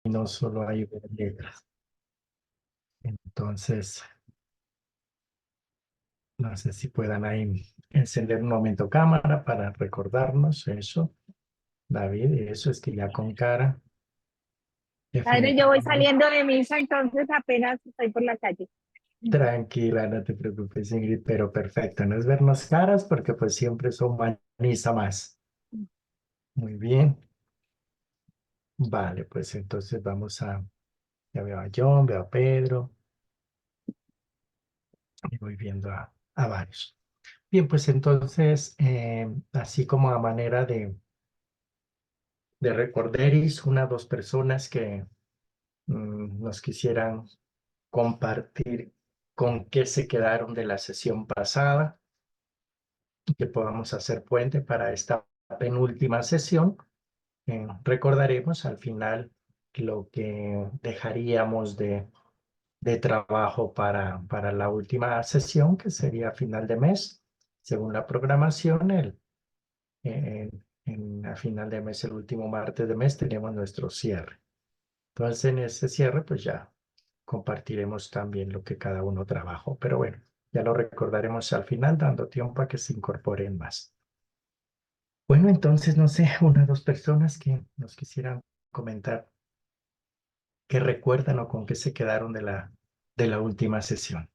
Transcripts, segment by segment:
no solo hay ver letras. Entonces, no sé si puedan ahí encender un momento cámara para recordarnos eso. David, eso es que ya con cara, Padre, yo voy definitivamente. saliendo de misa, entonces apenas estoy por la calle. Tranquila, no te preocupes, Ingrid, pero perfecto. No es vernos caras porque pues siempre son humaniza más. Muy bien. Vale, pues entonces vamos a, ya veo a John, veo a Pedro y voy viendo a varios. Bien, pues entonces, así como a manera de recorderis, una o dos personas que nos quisieran compartir con qué se quedaron de la sesión pasada y que podamos hacer puente para esta penúltima sesión. Recordaremos al final lo que dejaríamos de trabajo para la última sesión, que sería a final de mes, según la programación. A final de mes, el último martes de mes, tenemos nuestro cierre. Entonces, en ese cierre, pues ya compartiremos también lo que cada uno trabajó. Pero bueno, ya lo recordaremos al final, dando tiempo a que se incorporen más. Bueno, entonces, no sé, una o dos personas que nos quisieran comentar qué recuerdan o con qué se quedaron de la última sesión.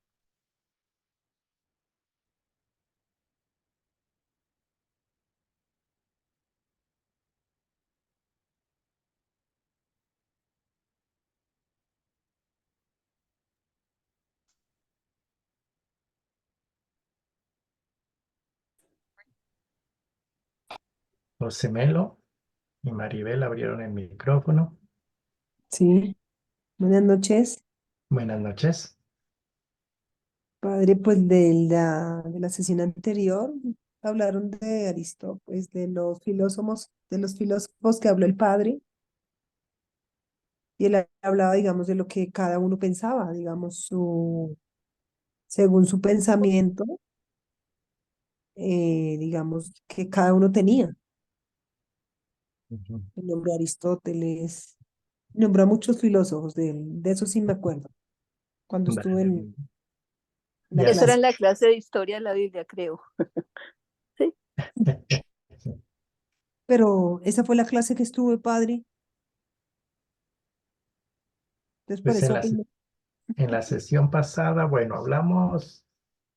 José Melo y Maribel abrieron el micrófono. Sí, buenas noches, Buenas noches. padre. Pues de la sesión anterior hablaron de Aristóteles, pues de los filósofos que habló el padre, y él hablaba, digamos, de lo que cada uno pensaba, digamos, según su pensamiento, digamos, que cada uno tenía. Ujú. El nombre Aristóteles, nombró a muchos filósofos, de eso sí me acuerdo, cuando estuve Vale, en bien. la Ya Eso era sé. en clase. la clase de historia de la Biblia, creo. Sí. Pero esa fue la clase que estuve, padre. Entonces, por Pues eso, pues, en la sesión pasada, bueno, hablamos,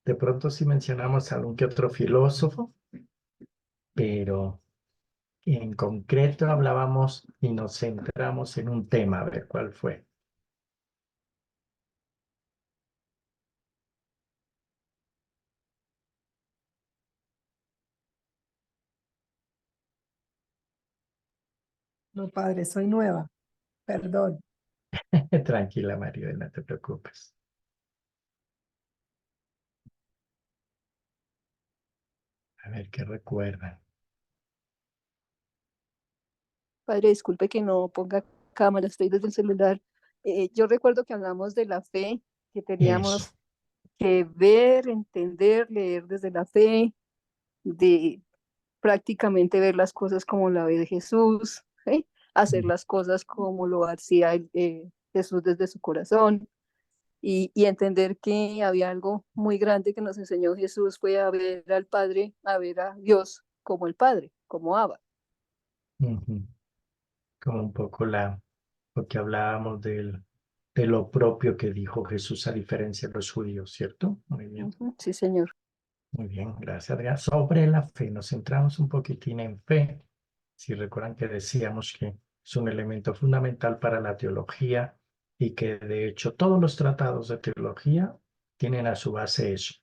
de pronto sí mencionamos algún que otro filósofo, pero en concreto hablábamos y nos centramos en un tema, a ver cuál fue. no, padre, soy nueva, perdón. Tranquila, María, no te preocupes. A ver qué recuerdan. Padre, disculpe que no ponga cámara, estoy desde el celular. Yo recuerdo que hablamos de la fe, que Eso. teníamos que ver, entender, leer desde la fe, de prácticamente ver las cosas como la ve de Jesús, ¿sí? Hacer las cosas como lo hacía Jesús desde su corazón y entender que había algo muy grande que nos enseñó Jesús, fue a ver al Padre, a ver a Dios como el Padre, como Abba. Ujú. Como un poco lo que hablábamos de lo propio que dijo Jesús a diferencia de los judíos, ¿cierto? Muy bien, Sí, Señor. muy bien, gracias, Adrián. Sobre la fe, nos centramos un poquitín en fe. Si recuerdan que decíamos que es un elemento fundamental para la teología y que de hecho todos los tratados de teología tienen a su base eso.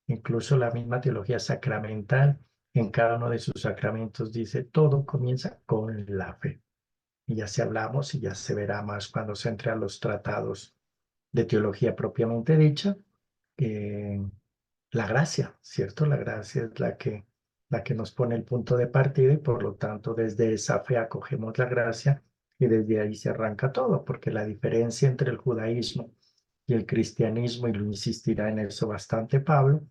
Incluso la misma teología sacramental, en cada uno de sus sacramentos dice, todo comienza con la fe. Y ya se hablamos y ya se verá más cuando se entre a los tratados de teología propiamente dicha. eh, la gracia, ¿cierto? La gracia es la que nos pone el punto de partida y por lo tanto desde esa fe acogemos la gracia y desde ahí se arranca todo, porque la diferencia entre el judaísmo y el cristianismo, y lo insistirá en eso bastante Pablo,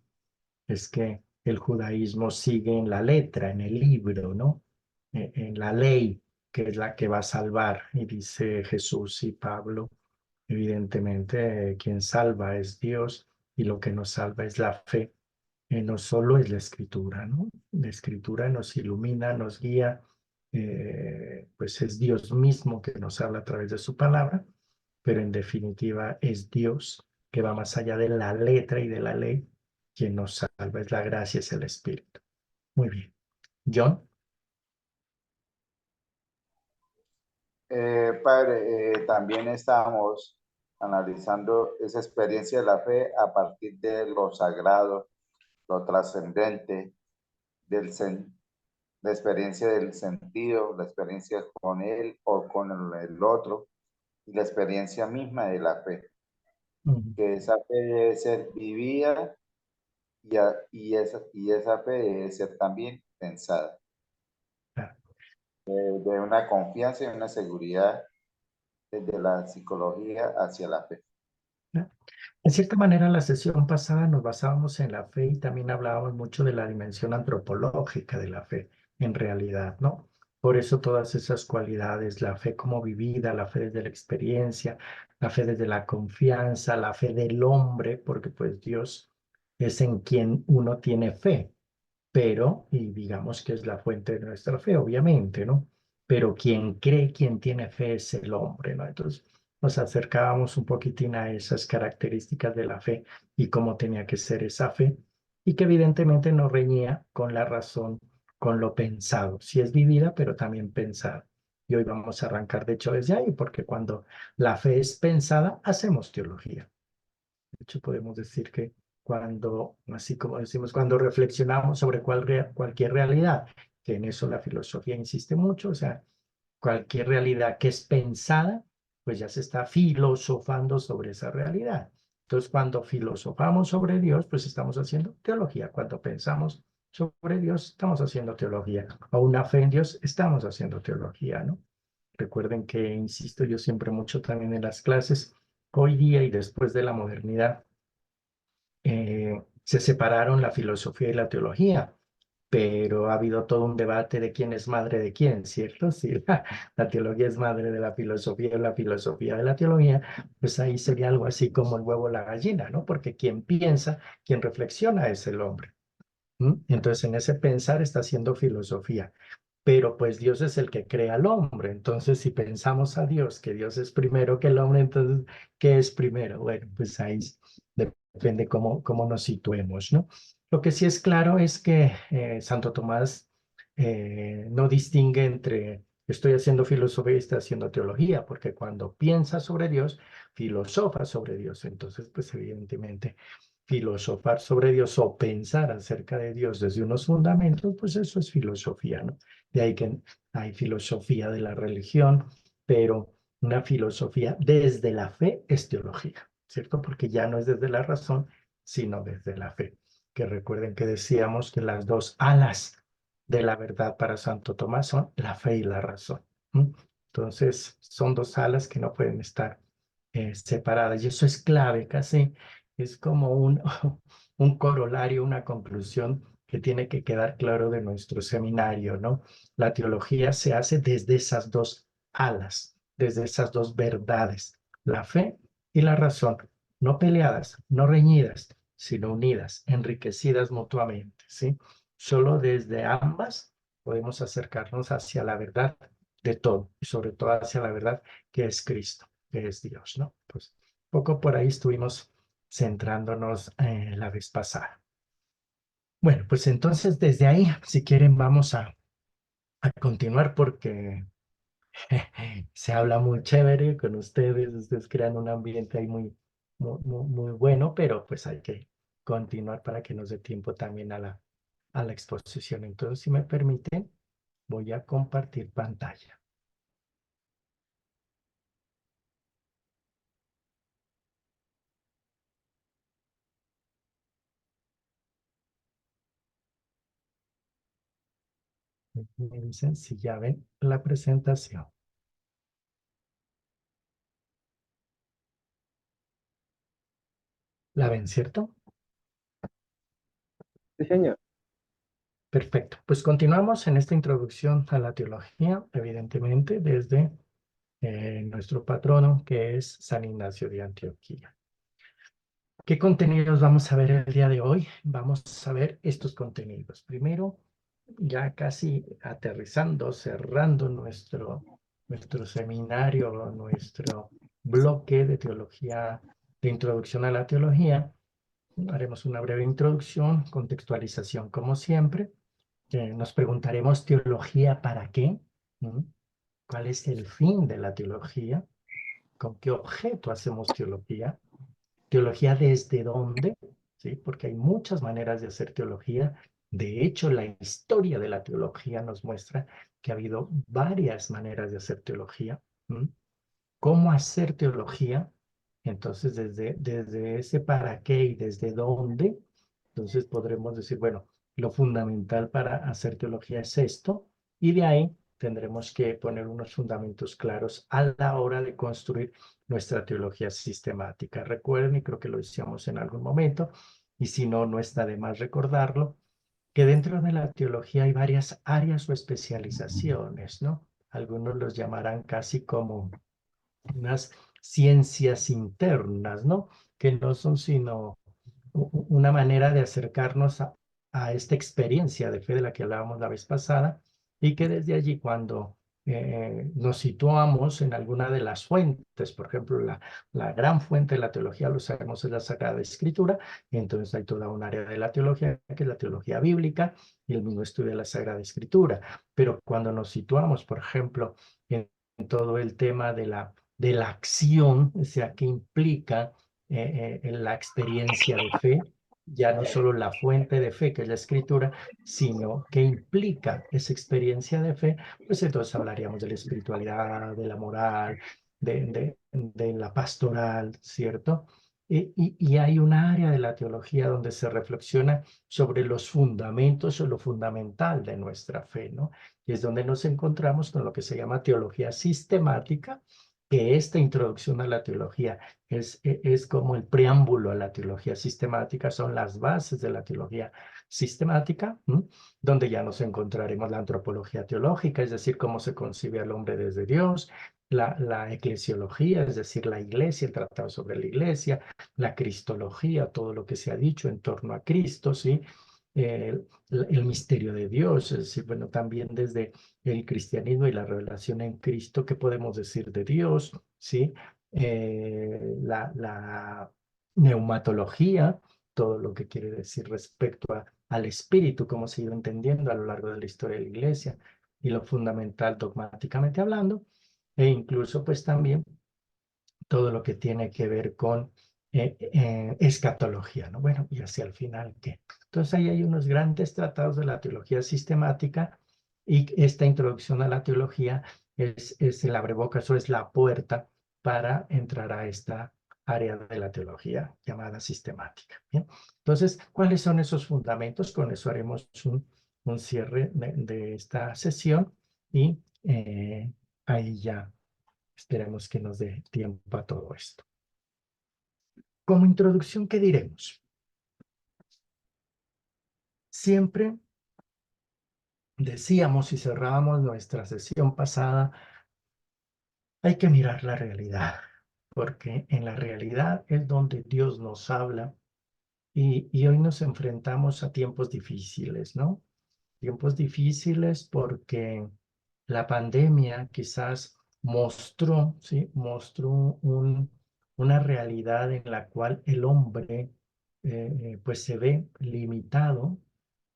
es que el judaísmo sigue en la letra, en el libro, ¿no? En la ley, que es la que va a salvar. Y dice Jesús y Pablo, evidentemente, quien salva es Dios y lo que nos salva es la fe. No solo es la escritura, ¿no? La escritura nos ilumina, nos guía, pues es Dios mismo que nos habla a través de su palabra, pero en definitiva es Dios que va más allá de la letra y de la ley, quien nos salva, es la gracia, es el Espíritu. Muy bien. John. Padre, también estábamos analizando esa experiencia de la fe a partir de lo sagrado, lo trascendente, la experiencia del sentido, la experiencia con él o con el otro, y la experiencia misma de la fe, que esa fe debe ser vivida y esa fe debe ser también pensada, de una confianza y una seguridad desde la psicología hacia la fe. En cierta manera, en la sesión pasada nos basábamos en la fe y también hablábamos mucho de la dimensión antropológica de la fe, en realidad, ¿no? Por eso todas esas cualidades, la fe como vivida, la fe desde la experiencia, la fe desde la confianza, la fe del hombre, porque pues Dios es en quien uno tiene fe, pero, y digamos que es la fuente de nuestra fe, obviamente, ¿no? Pero quien cree, quien tiene fe es el hombre, ¿no? Entonces nos acercábamos un poquitín a esas características de la fe y cómo tenía que ser esa fe, y que evidentemente no reñía con la razón, con lo pensado. Sí es vivida, pero también pensada. Y hoy vamos a arrancar, de hecho, desde ahí, porque cuando la fe es pensada, hacemos teología. De hecho, podemos decir que cuando, así como decimos, cuando reflexionamos sobre cualquier realidad, que en eso la filosofía insiste mucho, o sea, cualquier realidad que es pensada, pues ya se está filosofando sobre esa realidad. Entonces, cuando filosofamos sobre Dios, pues estamos haciendo teología. Cuando pensamos sobre Dios, estamos haciendo teología. O una fe en Dios, estamos haciendo teología, ¿no? Recuerden que, insisto yo siempre mucho también en las clases, hoy día y después de la modernidad, se separaron la filosofía y la teología, pero ha habido todo un debate de quién es madre de quién, ¿cierto? Si la teología es madre de la filosofía y la filosofía de la teología, pues ahí sería algo así como el huevo o la gallina, ¿no? Porque quien piensa, quien reflexiona es el hombre. Entonces, en ese pensar está haciendo filosofía, pero pues Dios es el que crea al hombre. Entonces, si pensamos a Dios, que Dios es primero que el hombre, entonces, ¿qué es primero? Bueno, pues ahí depende cómo nos situemos, ¿no? Lo que sí es claro es que Santo Tomás no distingue entre estoy haciendo filosofía y estoy haciendo teología, porque cuando piensa sobre Dios, filosofa sobre Dios. Entonces, pues evidentemente filosofar sobre Dios o pensar acerca de Dios desde unos fundamentos, pues eso es filosofía, ¿no? De ahí que hay filosofía de la religión, pero una filosofía desde la fe es teología, ¿cierto? Porque ya no es desde la razón, sino desde la fe. Que recuerden que decíamos que las dos alas de la verdad para Santo Tomás son la fe y la razón. Entonces, son dos alas que no pueden estar separadas. Y eso es clave, casi es como un corolario, una conclusión que tiene que quedar claro de nuestro seminario, ¿no? La teología se hace desde esas dos alas, desde esas dos verdades, la fe y la razón, no peleadas, no reñidas, sino unidas, enriquecidas mutuamente, ¿sí? Solo desde ambas podemos acercarnos hacia la verdad de todo y sobre todo hacia la verdad que es Cristo, que es Dios, ¿no? Pues poco por ahí estuvimos centrándonos la vez pasada. Bueno, pues entonces desde ahí, si quieren, vamos a continuar porque se habla muy chévere con ustedes crean un ambiente ahí muy bueno, pero pues hay que continuar para que nos dé tiempo también a la exposición. Entonces, si me permiten, voy a compartir pantalla. Me dicen si ya ven la presentación. ¿La ven, cierto? Sí, señor. Perfecto. Pues continuamos en esta introducción a la teología, evidentemente, desde nuestro patrono, que es San Ignacio de Antioquía. ¿Qué contenidos vamos a ver el día de hoy? Vamos a ver estos contenidos. Primero, ya casi aterrizando, cerrando nuestro seminario, nuestro bloque de teología, de introducción a la teología. Haremos una breve introducción, contextualización como siempre. Nos preguntaremos teología para qué, ¿Mm? ¿Cuál es el fin de la teología? ¿Con qué objeto hacemos teología? ¿Teología desde dónde? ¿Sí? Porque hay muchas maneras de hacer teología. De hecho, la historia de la teología nos muestra que ha habido varias maneras de hacer teología. ¿Mm? ¿Cómo hacer teología? Entonces, desde ese para qué y desde dónde, entonces podremos decir, bueno, lo fundamental para hacer teología es esto, y de ahí tendremos que poner unos fundamentos claros a la hora de construir nuestra teología sistemática. Recuerden, y creo que lo decíamos en algún momento, y si no, no está de más recordarlo, que dentro de la teología hay varias áreas o especializaciones, ¿no? Algunos los llamarán casi como unas ciencias internas, ¿no? Que no son sino una manera de acercarnos a esta experiencia de fe de la que hablábamos la vez pasada, y que desde allí cuando nos situamos en alguna de las fuentes, por ejemplo, la gran fuente de la teología, lo sabemos, es la Sagrada Escritura, y entonces hay toda un área de la teología, que es la teología bíblica, y el mismo estudio de la Sagrada Escritura. Pero cuando nos situamos, por ejemplo, en todo el tema de la acción, o sea, que implica en la experiencia de fe, ya no solo la fuente de fe, que es la escritura, sino que implica esa experiencia de fe, pues entonces hablaríamos de la espiritualidad, de la moral, de la pastoral, ¿cierto? Y hay un área de la teología donde se reflexiona sobre los fundamentos o lo fundamental de nuestra fe, ¿no? Y es donde nos encontramos con lo que se llama teología sistemática, que esta introducción a la teología es como el preámbulo a la teología sistemática, son las bases de la teología sistemática, donde ya nos encontraremos la antropología teológica, es decir, cómo se concibe al hombre desde Dios, la eclesiología, es decir, la iglesia, el tratado sobre la iglesia, la cristología, todo lo que se ha dicho en torno a Cristo, ¿sí? El misterio de Dios, es decir, bueno, también desde el cristianismo y la revelación en Cristo, ¿qué podemos decir de Dios? ¿Sí? La neumatología, todo lo que quiere decir respecto al espíritu, cómo se ha ido entendiendo a lo largo de la historia de la iglesia, y lo fundamental dogmáticamente hablando, e incluso pues también todo lo que tiene que ver con escatología, ¿no? Bueno, y hacia el final, ¿qué? Entonces ahí hay unos grandes tratados de la teología sistemática, y esta introducción a la teología es el abrebocas o es la puerta para entrar a esta área de la teología llamada sistemática. ¿Bien? Entonces, ¿cuáles son esos fundamentos? Con eso haremos un cierre de esta sesión, y ahí ya esperemos que nos dé tiempo a todo esto. Como introducción, ¿qué diremos? Siempre decíamos y cerrábamos nuestra sesión pasada, hay que mirar la realidad, porque en la realidad es donde Dios nos habla, y hoy nos enfrentamos a tiempos difíciles, ¿no? Tiempos difíciles porque la pandemia quizás mostró, ¿sí? Mostró una realidad en la cual el hombre pues se ve limitado.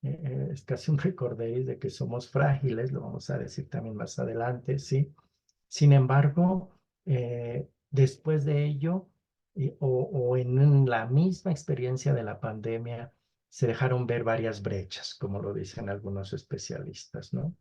Es casi un recorderis de que somos frágiles, lo vamos a decir también más adelante, ¿sí? Sin embargo, después de ello, o en la misma experiencia de la pandemia, se dejaron ver varias brechas, como lo dicen algunos especialistas, ¿no?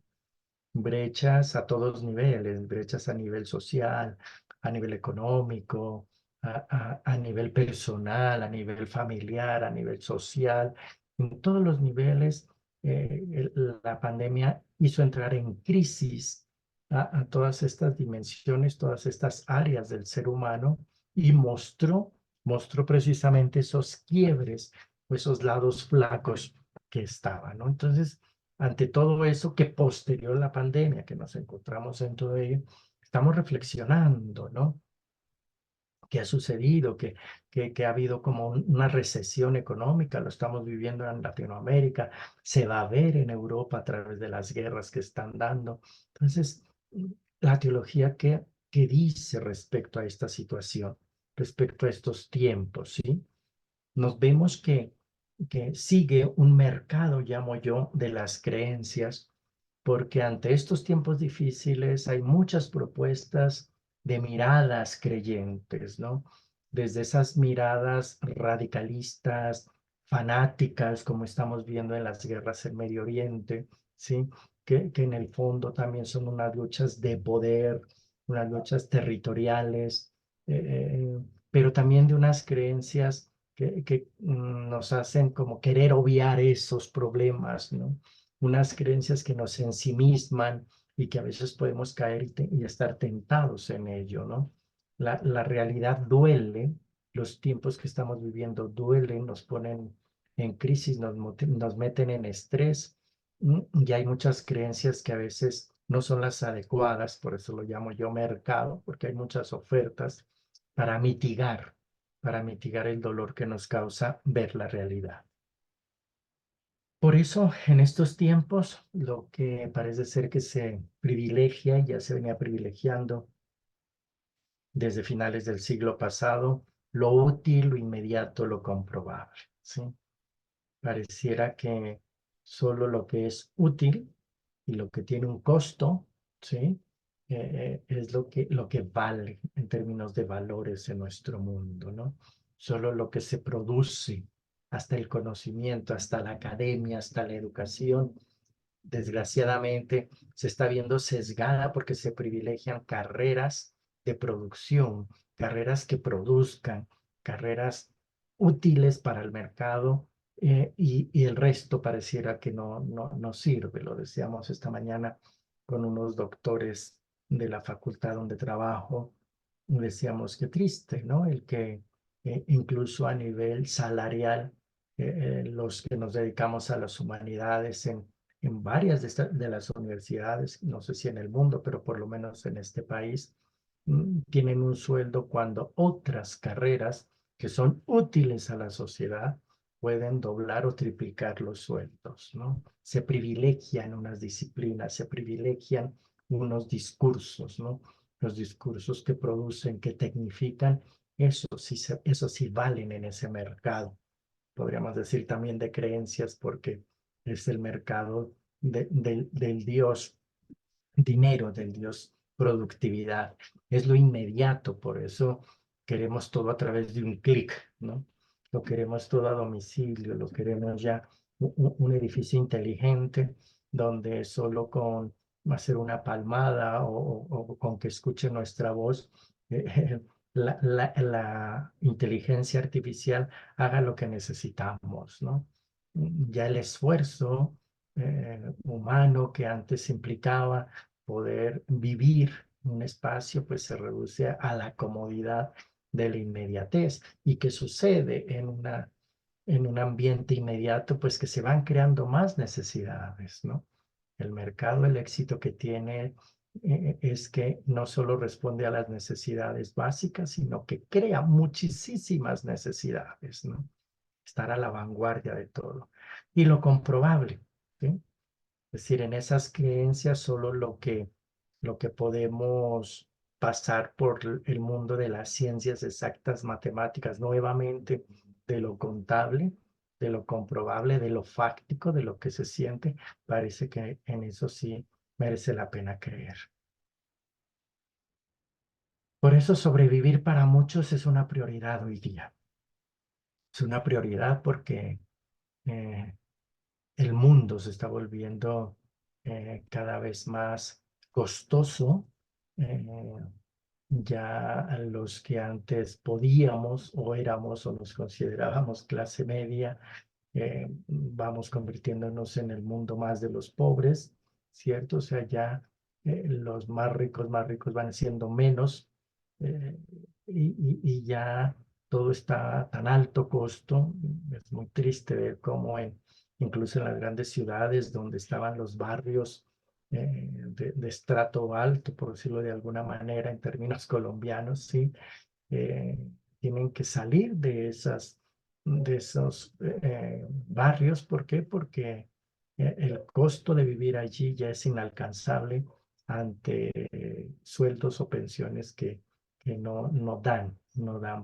Brechas a todos niveles, brechas a nivel social, a nivel económico, a nivel personal, a nivel familiar, a nivel social. En todos los niveles, la pandemia hizo entrar en crisis a todas estas dimensiones, todas estas áreas del ser humano, y mostró precisamente esos quiebres o esos lados flacos que estaban, ¿no? Entonces, ante todo eso que posterior a la pandemia, que nos encontramos en todo ello, estamos reflexionando, ¿no? ¿Qué ha sucedido? Que ha habido como una recesión económica, lo estamos viviendo en Latinoamérica, se va a ver en Europa a través de las guerras que están dando. Entonces, la teología, ¿qué dice respecto a esta situación, respecto a estos tiempos, ¿sí? Nos vemos que sigue un mercado, llamo yo, de las creencias, porque ante estos tiempos difíciles hay muchas propuestas de miradas creyentes, ¿no? Desde esas miradas radicalistas, fanáticas, como estamos viendo en las guerras en Medio Oriente, ¿sí? Que en el fondo también son unas luchas de poder, unas luchas territoriales, pero también de unas creencias que nos hacen como querer obviar esos problemas, ¿no? Unas creencias que nos ensimisman y que a veces podemos caer y estar tentados en ello, ¿no? La realidad duele, los tiempos que estamos viviendo duelen, nos ponen en crisis, nos meten en estrés, y hay muchas creencias que a veces no son las adecuadas, por eso lo llamo yo mercado, porque hay muchas ofertas para mitigar el dolor que nos causa ver la realidad. Por eso, en estos tiempos, lo que parece ser que se privilegia, y ya se venía privilegiando desde finales del siglo pasado, lo útil, lo inmediato, lo comprobable, ¿sí? Pareciera que solo lo que es útil y lo que tiene un costo, ¿sí? Es lo que vale en términos de valores en nuestro mundo, ¿no? Solo lo que se produce, hasta el conocimiento, hasta la academia, hasta la educación, desgraciadamente se está viendo sesgada porque se privilegian carreras de producción, carreras que produzcan, carreras útiles para el mercado, y el resto pareciera que no sirve. Lo decíamos esta mañana con unos doctores de la facultad donde trabajo, decíamos que triste, ¿no? El que incluso a nivel salarial, los que nos dedicamos a las humanidades en varias de las universidades, no sé si en el mundo, pero por lo menos en este país, tienen un sueldo cuando otras carreras que son útiles a la sociedad pueden doblar o triplicar los sueldos, ¿no? Se privilegian unas disciplinas, se privilegian unos discursos, ¿no? Los discursos que producen, que tecnifican, eso sí valen en ese mercado. Podríamos decir también de creencias porque es el mercado del Dios dinero, del Dios productividad. Es lo inmediato, por eso queremos todo a través de un clic, ¿no? Lo queremos todo a domicilio, lo queremos ya un edificio inteligente donde solo con hacer una palmada o con que escuche nuestra voz, la inteligencia artificial haga lo que necesitamos, ¿no? Ya el esfuerzo humano que antes implicaba poder vivir un espacio, pues se reduce a la comodidad de la inmediatez. ¿Y qué sucede en un ambiente inmediato? Pues que se van creando más necesidades, ¿no? El mercado, el éxito que tiene es que no solo responde a las necesidades básicas, sino que crea muchísimas necesidades, ¿no? Estar a la vanguardia de todo. Y lo comprobable, ¿sí? Es decir, en esas creencias solo lo que podemos pasar por el mundo de las ciencias exactas, matemáticas, nuevamente de lo contable, de lo comprobable, de lo fáctico, de lo que se siente, parece que en eso sí merece la pena creer. Por eso sobrevivir para muchos es una prioridad hoy día. Es una prioridad porque eh, el mundo se está volviendo cada vez más costoso. eh, ya los que antes podíamos o éramos o nos considerábamos clase media, vamos convirtiéndonos en el mundo más de los pobres, ¿cierto? O sea, ya los más ricos van siendo menos, eh, y ya todo está a tan alto costo. Es muy triste ver cómo en incluso en las grandes ciudades donde estaban los barrios de estrato alto, por decirlo de alguna manera, en términos colombianos, ¿sí? eh, Tienen que salir de esos barrios. ¿Por qué? Porque el costo de vivir allí ya es inalcanzable ante sueldos o pensiones que no dan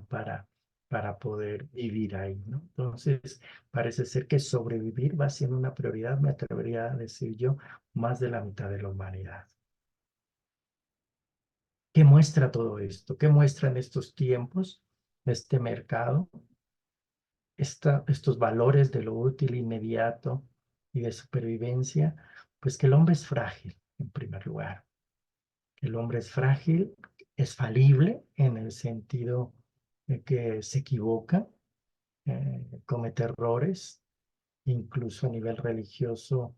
para poder vivir ahí, ¿no? Entonces, parece ser que sobrevivir va siendo una prioridad, me atrevería a decir yo, más de la mitad de la humanidad. ¿Qué muestra todo esto? ¿Qué muestra en estos tiempos, este mercado, estos valores de lo útil, inmediato y de supervivencia? Pues que el hombre es frágil, en primer lugar. El hombre es frágil, es falible en el sentido de que se equivoca, comete errores, incluso a nivel religioso.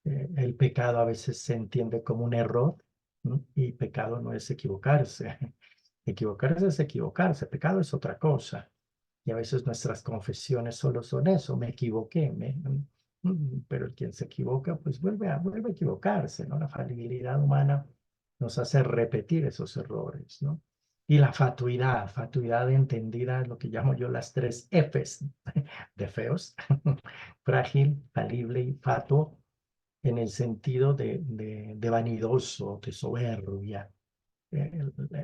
El pecado a veces se entiende como un error, ¿no? Y pecado no es equivocarse. Equivocarse es equivocarse, pecado es otra cosa. Y a veces nuestras confesiones solo son eso, me equivoqué, pero el quien se equivoca, pues vuelve a equivocarse, ¿no? La falibilidad humana nos hace repetir esos errores, ¿no? Y la fatuidad entendida es lo que llamo yo las 3 Fs de feos: frágil, falible y fatuo, en el sentido de vanidoso, de soberbia.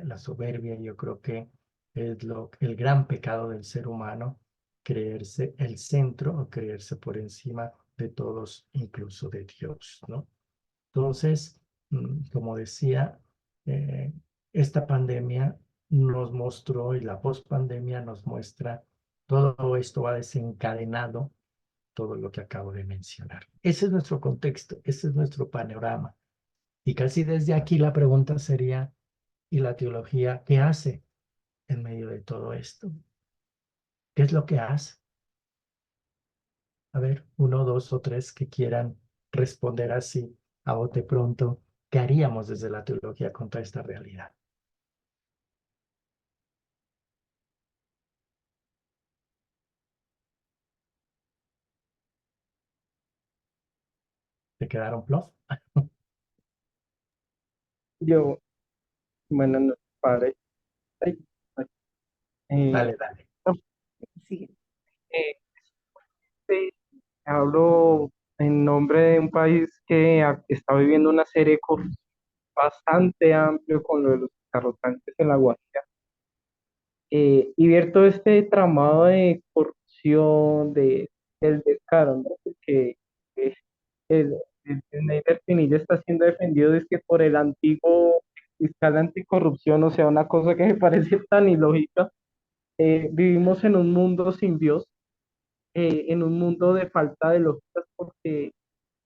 La soberbia, yo creo que es el gran pecado del ser humano, creerse el centro o creerse por encima de todos, incluso de Dios, ¿no? Entonces, como decía, eh, esta pandemia nos mostró, y la pospandemia nos muestra, todo esto va desencadenado, todo lo que acabo de mencionar. Ese es nuestro contexto, ese es nuestro panorama. Y casi desde aquí la pregunta sería, ¿y la teología qué hace en medio de todo esto? ¿Qué es lo que hace? A ver, uno, dos o tres que quieran responder así a bote pronto. ¿Qué haríamos desde la teología contra esta realidad? ¿Te quedaron plof? Yo, bueno, no, padre. Ay, ay, Dale, dale. no, Sí. eh, sí, hablo en nombre de un país que está viviendo una serie de corrupción bastante amplio con lo de los carrotantes en la Guajira. Y ver todo este tramado de corrupción, del descaro, ¿no? Porque eh, el Neider Pinilla está siendo defendido es que por el antiguo fiscal anticorrupción, o sea, una cosa que me parece tan ilógica. Vivimos en un mundo sin Dios, en un mundo de falta de lógicas, porque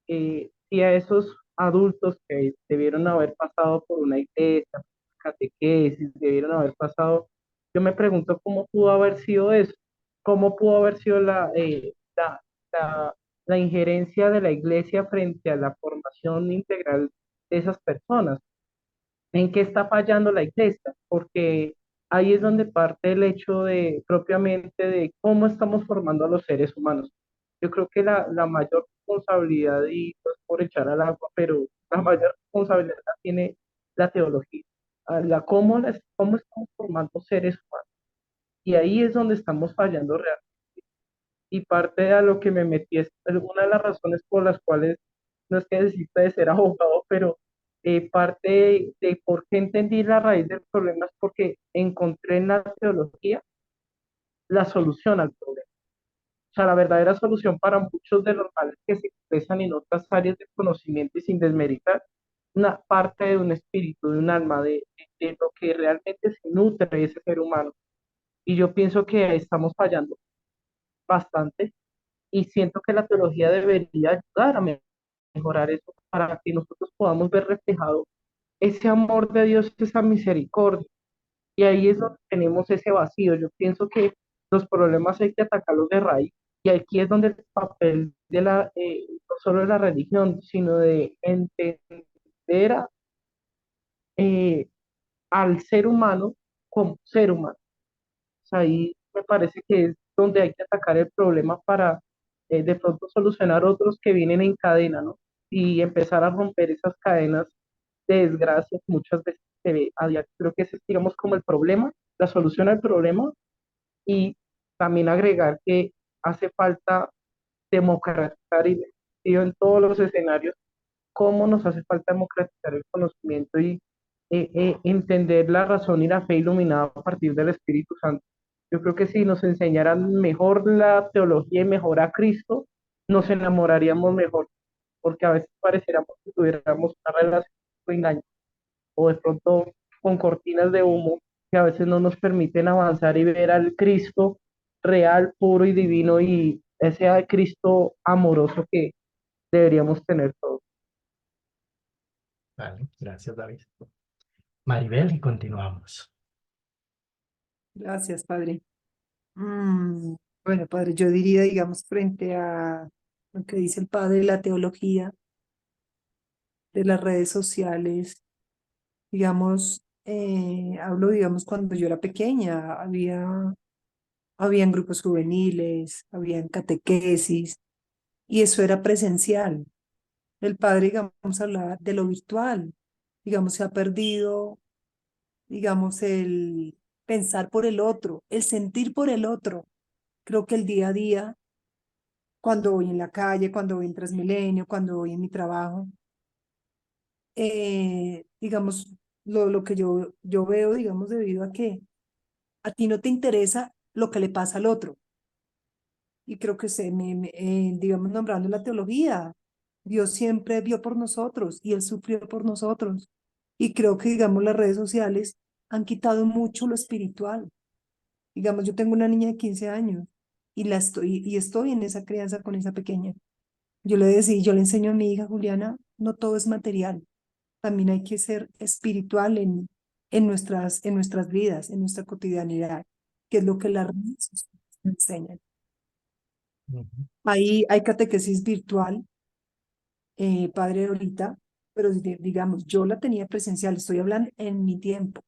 si a esos adultos que debieron haber pasado por una iglesia, catequesis, debieron haber pasado, yo me pregunto cómo pudo haber sido eso, cómo pudo haber sido la, la injerencia de la iglesia frente a la formación integral de esas personas. ¿En qué está fallando la iglesia? Porque ahí es donde parte el hecho de propiamente de cómo estamos formando a los seres humanos. Yo creo que la mayor responsabilidad, y no es por echar al agua, pero la mayor responsabilidad la tiene la teología, cómo estamos formando seres humanos. Y ahí es donde estamos fallando realmente. Y parte de a lo que me metí es una de las razones por las cuales no es que necesite de ser abogado, pero parte de por qué entendí la raíz del problema es porque encontré en la teología la solución al problema. O sea, la verdadera solución para muchos de los males que se expresan en otras áreas de conocimiento y sin desmeritar, una parte de un espíritu, de un alma, de lo que realmente se nutre ese ser humano. Y yo pienso que estamos fallando bastante y siento que la teología debería ayudar a mejorar eso para que nosotros podamos ver reflejado ese amor de Dios, esa misericordia. Y ahí es donde tenemos ese vacío. Yo pienso que los problemas hay que atacarlos de raíz. Y aquí es donde el papel de no solo de la religión, sino de entender eh, al ser humano como ser humano. O sea, ahí me parece que es donde hay que atacar el problema para de pronto solucionar otros que vienen en cadena, ¿no? Y empezar a romper esas cadenas de desgracia que muchas veces se ve a diario. Creo que ese es, digamos, como el problema, la solución al problema, y también agregar que hace falta democratizar y en todos los escenarios cómo nos hace falta democratizar el conocimiento y entender la razón y la fe iluminada a partir del Espíritu Santo. Yo creo que si nos enseñaran mejor la teología y mejor a Cristo, nos enamoraríamos mejor, porque a veces pareciéramos que tuviéramos una relación con engaño o de pronto con cortinas de humo que a veces no nos permiten avanzar y ver al Cristo real, puro y divino, y ese Cristo amoroso que deberíamos tener todos. Vale, gracias, David. Maribel, y continuamos. Gracias, padre. Bueno, padre, yo diría, digamos, frente a lo que dice el padre de la teología, de las redes sociales, digamos, hablo, digamos, cuando yo era pequeña, habían grupos juveniles, habían catequesis, y eso era presencial. El padre, digamos, hablaba de lo virtual, digamos, se ha perdido, digamos, el pensar por el otro, el sentir por el otro. Creo que el día a día, cuando voy en la calle, cuando voy en Transmilenio, cuando voy en mi trabajo, digamos, lo que yo veo, digamos, debido a que a ti no te interesa lo que le pasa al otro. Y creo que digamos, nombrando la teología, Dios siempre vio por nosotros y Él sufrió por nosotros. Y creo que, digamos, las redes sociales han quitado mucho lo espiritual. Digamos, yo tengo una niña de 15 años y estoy en esa crianza con esa pequeña. Yo le enseño a mi hija Juliana, no todo es material, también hay que ser espiritual en nuestras vidas, en nuestra cotidianidad, que es lo que las redes sociales nos enseñan. Ujú, Hay catequesis virtual, padre, ahorita, pero digamos, yo la tenía presencial, estoy hablando en mi tiempo,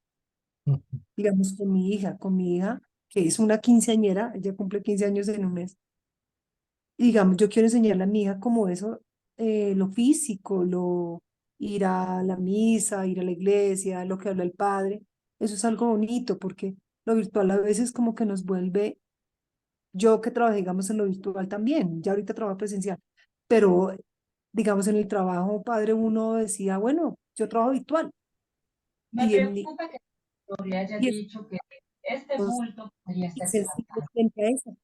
ujú, digamos, con mi hija, que es una quinceañera, ella cumple 15 años en un mes. Y digamos, yo quiero enseñarle a mi hija como eso, lo físico, ir a la misa, ir a la iglesia, lo que habla el padre. Eso es algo bonito porque lo virtual a veces como que nos vuelve, yo que trabajé, digamos, en lo virtual también, ya ahorita trabajo presencial, pero digamos en el trabajo, padre, uno decía, bueno, yo trabajo virtual. Me Y, en, preocupa que Gloria haya y, es- dicho que este bulto podría y estar sensible faltando. frente a eso.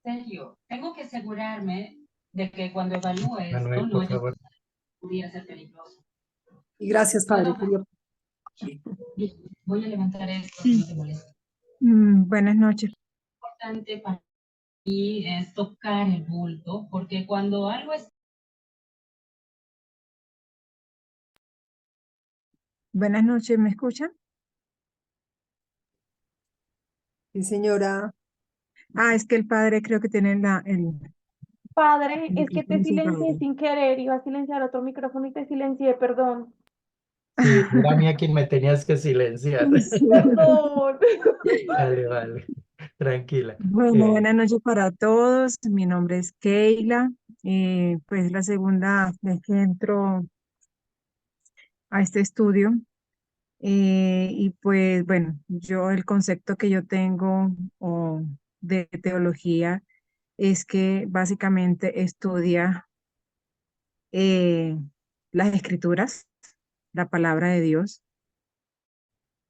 En serio, tengo que asegurarme de que cuando evalúe esto Manuel, no por haya favor. pudiera ser peligroso. Y gracias, padre. Puedo ver. Bien, voy a levantar esto si no te molesta. Buenas noches. Lo importante para mí es tocar el bulto, porque cuando algo es Buenas noches, ¿me escuchan? Sí, señora. Es que el padre creo que tiene Padre, el es que te micrófono silencié cerrado. sin querer, iba a silenciar otro micrófono y te silencié, perdón. Sí, era a mí a quien me tenías que silenciar. Sí. Perdón. Vale, vale. Tranquila. Bueno, buenas noches para todos. Mi nombre es Keila. Pues la segunda vez que entro a este estudio. Y pues bueno, yo el concepto que yo tengo de teología es que básicamente estudia eh, las escrituras, la palabra de Dios.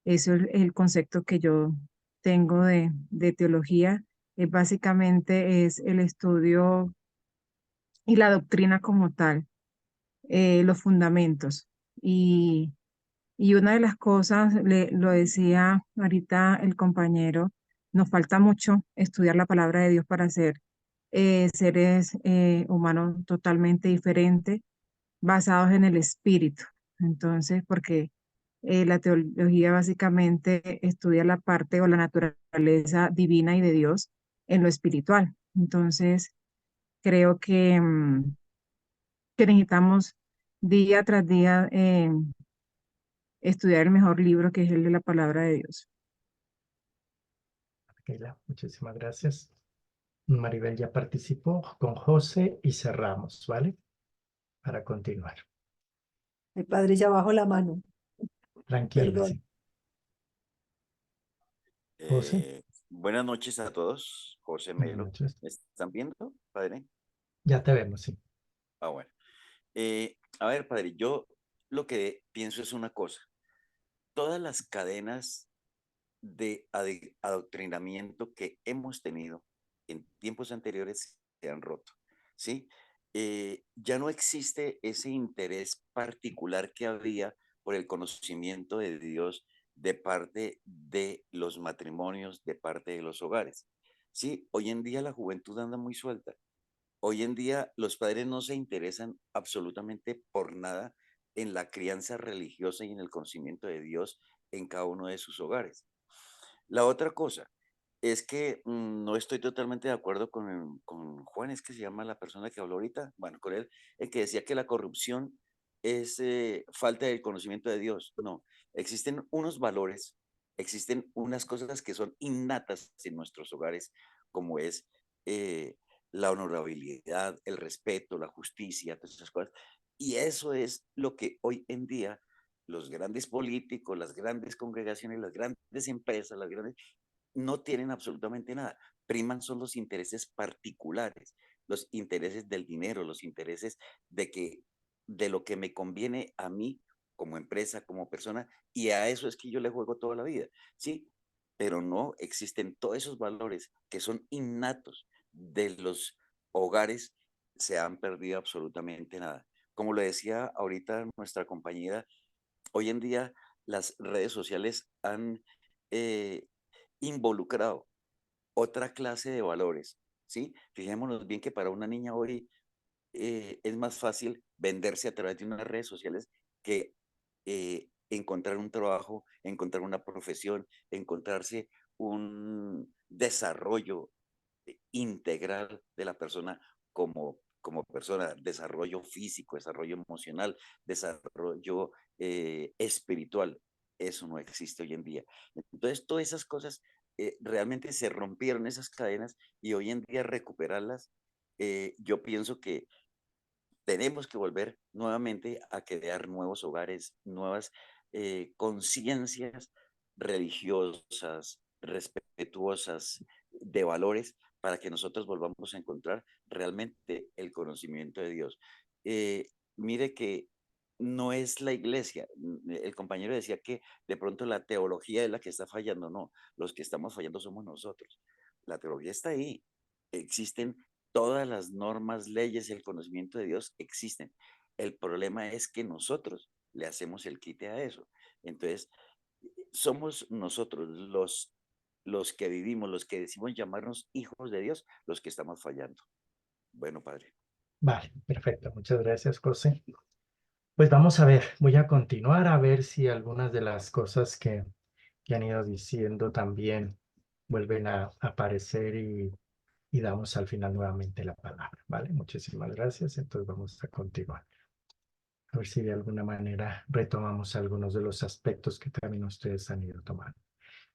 Eso es el concepto que yo tengo de teología. Básicamente es el estudio y la doctrina como tal, los fundamentos. Y, y una de las cosas, lo decía ahorita el compañero, nos falta mucho estudiar la palabra de Dios para ser seres humanos totalmente diferentes, basados en el espíritu. Entonces, porque la teología básicamente estudia la parte o la naturaleza divina y de Dios en lo espiritual. Entonces, creo que necesitamos día tras día estudiar el mejor libro que es el de la palabra de Dios. Keila, muchísimas gracias. Maribel ya participó con José y cerramos, ¿vale? Para continuar. Mi padre ya bajó la mano, Tranquila, perdón. sí. José, Buenas noches a todos. José buenas Melo. noches. ¿Me están viendo, padre? Ya te vemos, sí. Ah, bueno. A ver, padre, yo lo que pienso es una cosa. Todas las cadenas de adoctrinamiento que hemos tenido en tiempos anteriores se han roto, ¿sí? Ya no existe ese interés particular que había por el conocimiento de Dios de parte de los matrimonios, de parte de los hogares, ¿sí? Hoy en día la juventud anda muy suelta. Hoy en día los padres no se interesan absolutamente por nada en la crianza religiosa y en el conocimiento de Dios en cada uno de sus hogares. La otra cosa es que no estoy totalmente de acuerdo con Juan, es que se llama la persona que habló ahorita, bueno, con él, el que decía que la corrupción es falta del conocimiento de Dios. No, existen unos valores, existen unas cosas que son innatas en nuestros hogares, como es eh, la honorabilidad, el respeto, la justicia, todas esas cosas. Y eso es lo que hoy en día los grandes políticos, las grandes congregaciones, las grandes empresas, las grandes, no tienen absolutamente nada. Priman son los intereses particulares, los intereses del dinero, los intereses de lo que me conviene a mí como empresa, como persona, y a eso es que yo le juego toda la vida, ¿sí? Pero no existen todos esos valores que son innatos de los hogares, se han perdido absolutamente nada. Como le decía ahorita nuestra compañera, hoy en día las redes sociales han eh, involucrado otra clase de valores, ¿sí? Fijémonos bien que para una niña hoy es más fácil venderse a través de unas redes sociales que encontrar un trabajo, encontrar una profesión, encontrarse un desarrollo integral de la persona como persona, desarrollo físico, desarrollo emocional, desarrollo espiritual. Eso no existe hoy en día. Entonces, todas esas cosas realmente se rompieron esas cadenas y hoy en día recuperarlas, yo pienso que tenemos que volver nuevamente a crear nuevos hogares, nuevas conciencias religiosas, respetuosas, de valores, para que nosotros volvamos a encontrar realmente el conocimiento de Dios. Mire que no es la iglesia. El compañero decía que de pronto la teología es la que está fallando. No, los que estamos fallando somos nosotros. La teología está ahí. Existen todas las normas, leyes y el conocimiento de Dios existen. El problema es que nosotros le hacemos el quite a eso. Entonces, somos nosotros los que vivimos, los que decimos llamarnos hijos de Dios, los que estamos fallando. Bueno, padre. Vale, perfecto. Muchas gracias, José. Pues vamos a ver, voy a continuar a ver si algunas de las cosas que han ido diciendo también vuelven a aparecer y damos al final nuevamente la palabra, ¿vale? Muchísimas gracias. Entonces vamos a continuar. A ver si de alguna manera retomamos algunos de los aspectos que también ustedes han ido tomando.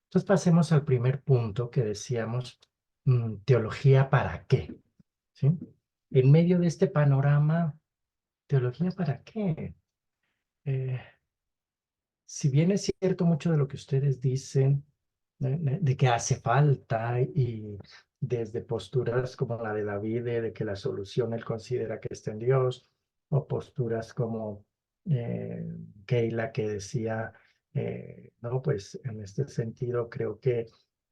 Entonces pasemos al primer punto que decíamos, teología para qué, ¿sí? En medio de este panorama, ¿teología para qué? Si bien es cierto mucho de lo que ustedes dicen, de que hace falta y desde posturas como la de David, de que la solución él considera que está en Dios, o posturas como Keila que decía, no, pues en este sentido creo que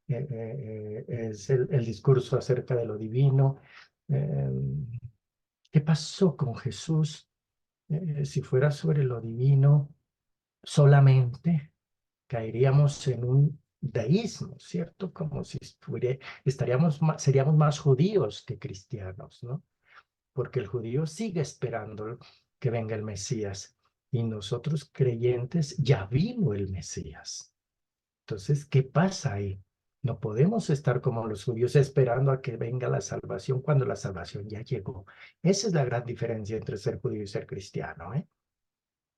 es el discurso acerca de lo divino. Eh, ¿Qué pasó con Jesús? Si fuera sobre lo divino solamente, caeríamos en un deísmo, ¿cierto? Como si seríamos más judíos que cristianos, ¿no? Porque el judío sigue esperando que venga el Mesías y nosotros creyentes ya vino el Mesías. Entonces, ¿qué pasa ahí? No podemos estar como los judíos esperando a que venga la salvación cuando la salvación ya llegó. Esa es la gran diferencia entre ser judío y ser cristiano, ¿eh?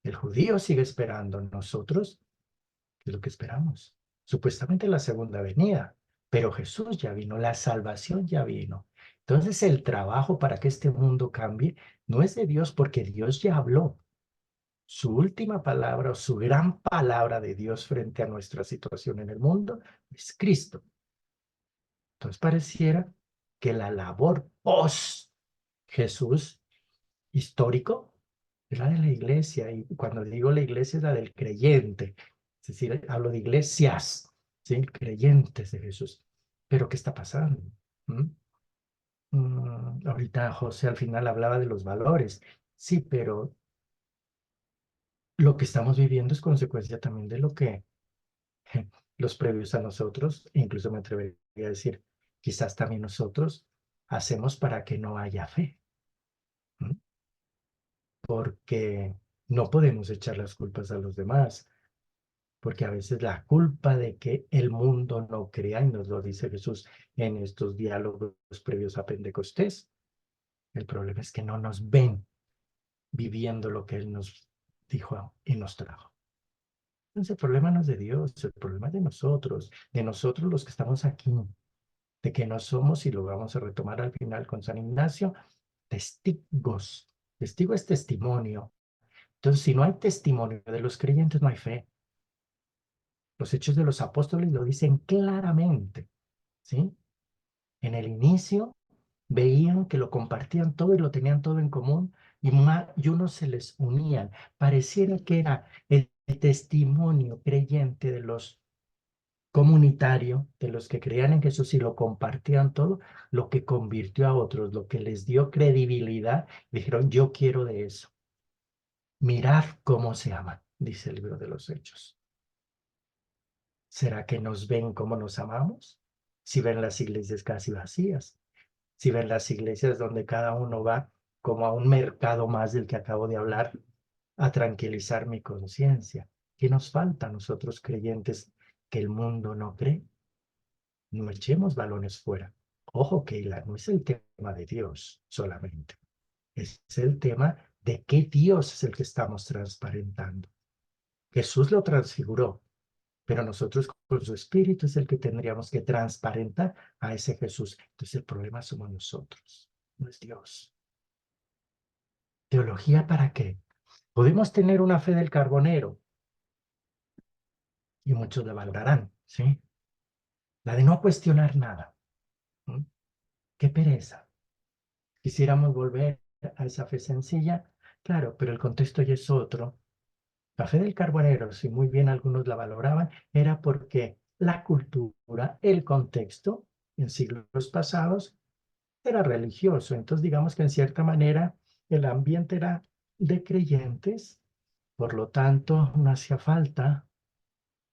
El judío sigue esperando, nosotros, ¿qué es lo que esperamos? Supuestamente la segunda venida, pero Jesús ya vino, la salvación ya vino. Entonces el trabajo para que este mundo cambie no es de Dios porque Dios ya habló. Su última palabra o su gran palabra de Dios frente a nuestra situación en el mundo es Cristo. Entonces pareciera que la labor post Jesús histórico es la de la iglesia. Y cuando digo la iglesia es la del creyente. Es decir, hablo de iglesias, ¿sí? Creyentes de Jesús. Pero ¿qué está pasando? Ahorita José al final hablaba de los valores. Sí, pero lo que estamos viviendo es consecuencia también de lo que los previos a nosotros, incluso me atrevería a decir, quizás también nosotros hacemos para que no haya fe, ¿m? Porque no podemos echar las culpas a los demás, porque a veces la culpa de que el mundo no crea, y nos lo dice Jesús en estos diálogos previos a Pentecostés, el problema es que no nos ven viviendo lo que Él nos dijo y nos trajo. Entonces el problema no es de Dios, el problema es de nosotros los que estamos aquí, de que no somos, y lo vamos a retomar al final con San Ignacio, testigos. Testigo es testimonio. Entonces, si no hay testimonio de los creyentes, no hay fe. Los Hechos de los Apóstoles lo dicen claramente, ¿sí? En el inicio veían que lo compartían todo y lo tenían todo en común y unos se les unían. Pareciera que era el testimonio creyente de los comunitario, de los que creían en Jesús y lo compartían todo, lo que convirtió a otros, lo que les dio credibilidad. Dijeron, yo quiero de eso. Mirad cómo se aman, dice el libro de los Hechos. ¿Será que nos ven como nos amamos? Si ven las iglesias casi vacías, si ven las iglesias donde cada uno va como a un mercado más del que acabo de hablar, a tranquilizar mi conciencia. ¿Qué nos falta a nosotros creyentes que el mundo no cree? No echemos balones fuera. Ojo, Keila, no es el tema de Dios solamente. Es el tema de qué Dios es el que estamos transparentando. Jesús lo transfiguró, pero nosotros con su espíritu es el que tendríamos que transparentar a ese Jesús. Entonces el problema somos nosotros, no es Dios. ¿Teología para qué? Podemos tener una fe del carbonero y muchos la valorarán, ¿sí? La de no cuestionar nada. ¿Mm? Qué pereza. Quisiéramos volver a esa fe sencilla, claro, pero el contexto ya es otro. La fe del carbonero, si muy bien algunos la valoraban, era porque la cultura, el contexto, en siglos pasados, era religioso. Entonces, digamos que en cierta manera el ambiente era de creyentes, por lo tanto, no hacía falta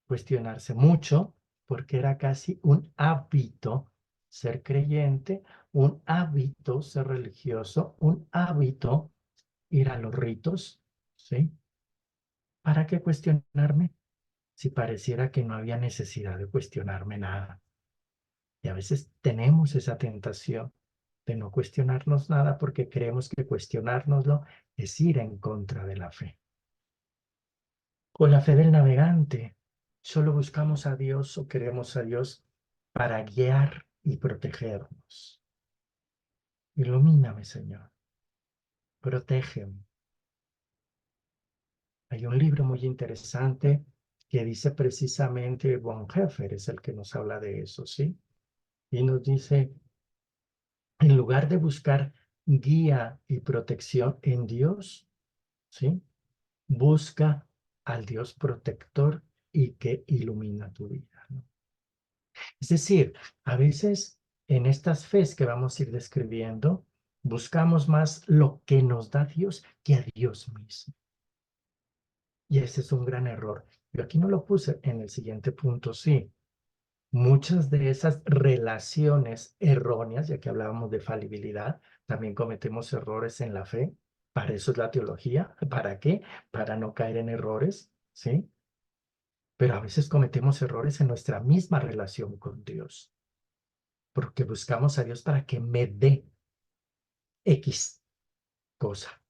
cuestionarse mucho, porque era casi un hábito ser creyente, un hábito ser religioso, un hábito ir a los ritos, ¿sí? ¿Para qué cuestionarme? Si pareciera que no había necesidad de cuestionarme nada. Y a veces tenemos esa tentación de no cuestionarnos nada porque creemos que cuestionárnoslo es ir en contra de la fe. Con la fe del navegante, solo buscamos a Dios o queremos a Dios para guiar y protegernos. Ilumíname, Señor. Protégeme. Hay un libro muy interesante que dice precisamente, Bonhoeffer es el que nos habla de eso, ¿sí? Y nos dice, en lugar de buscar guía y protección en Dios, ¿sí? Busca al Dios protector y que ilumina tu vida, ¿no? Es decir, a veces en estas fes que vamos a ir describiendo, buscamos más lo que nos da Dios que a Dios mismo. Y ese es un gran error. Yo aquí no lo puse, en el siguiente punto sí. Muchas de esas relaciones erróneas, ya que hablábamos de falibilidad, también cometemos errores en la fe. Para eso es la teología. ¿Para qué? Para no caer en errores, ¿sí? Pero a veces cometemos errores en nuestra misma relación con Dios, porque buscamos a Dios para que me dé X cosa,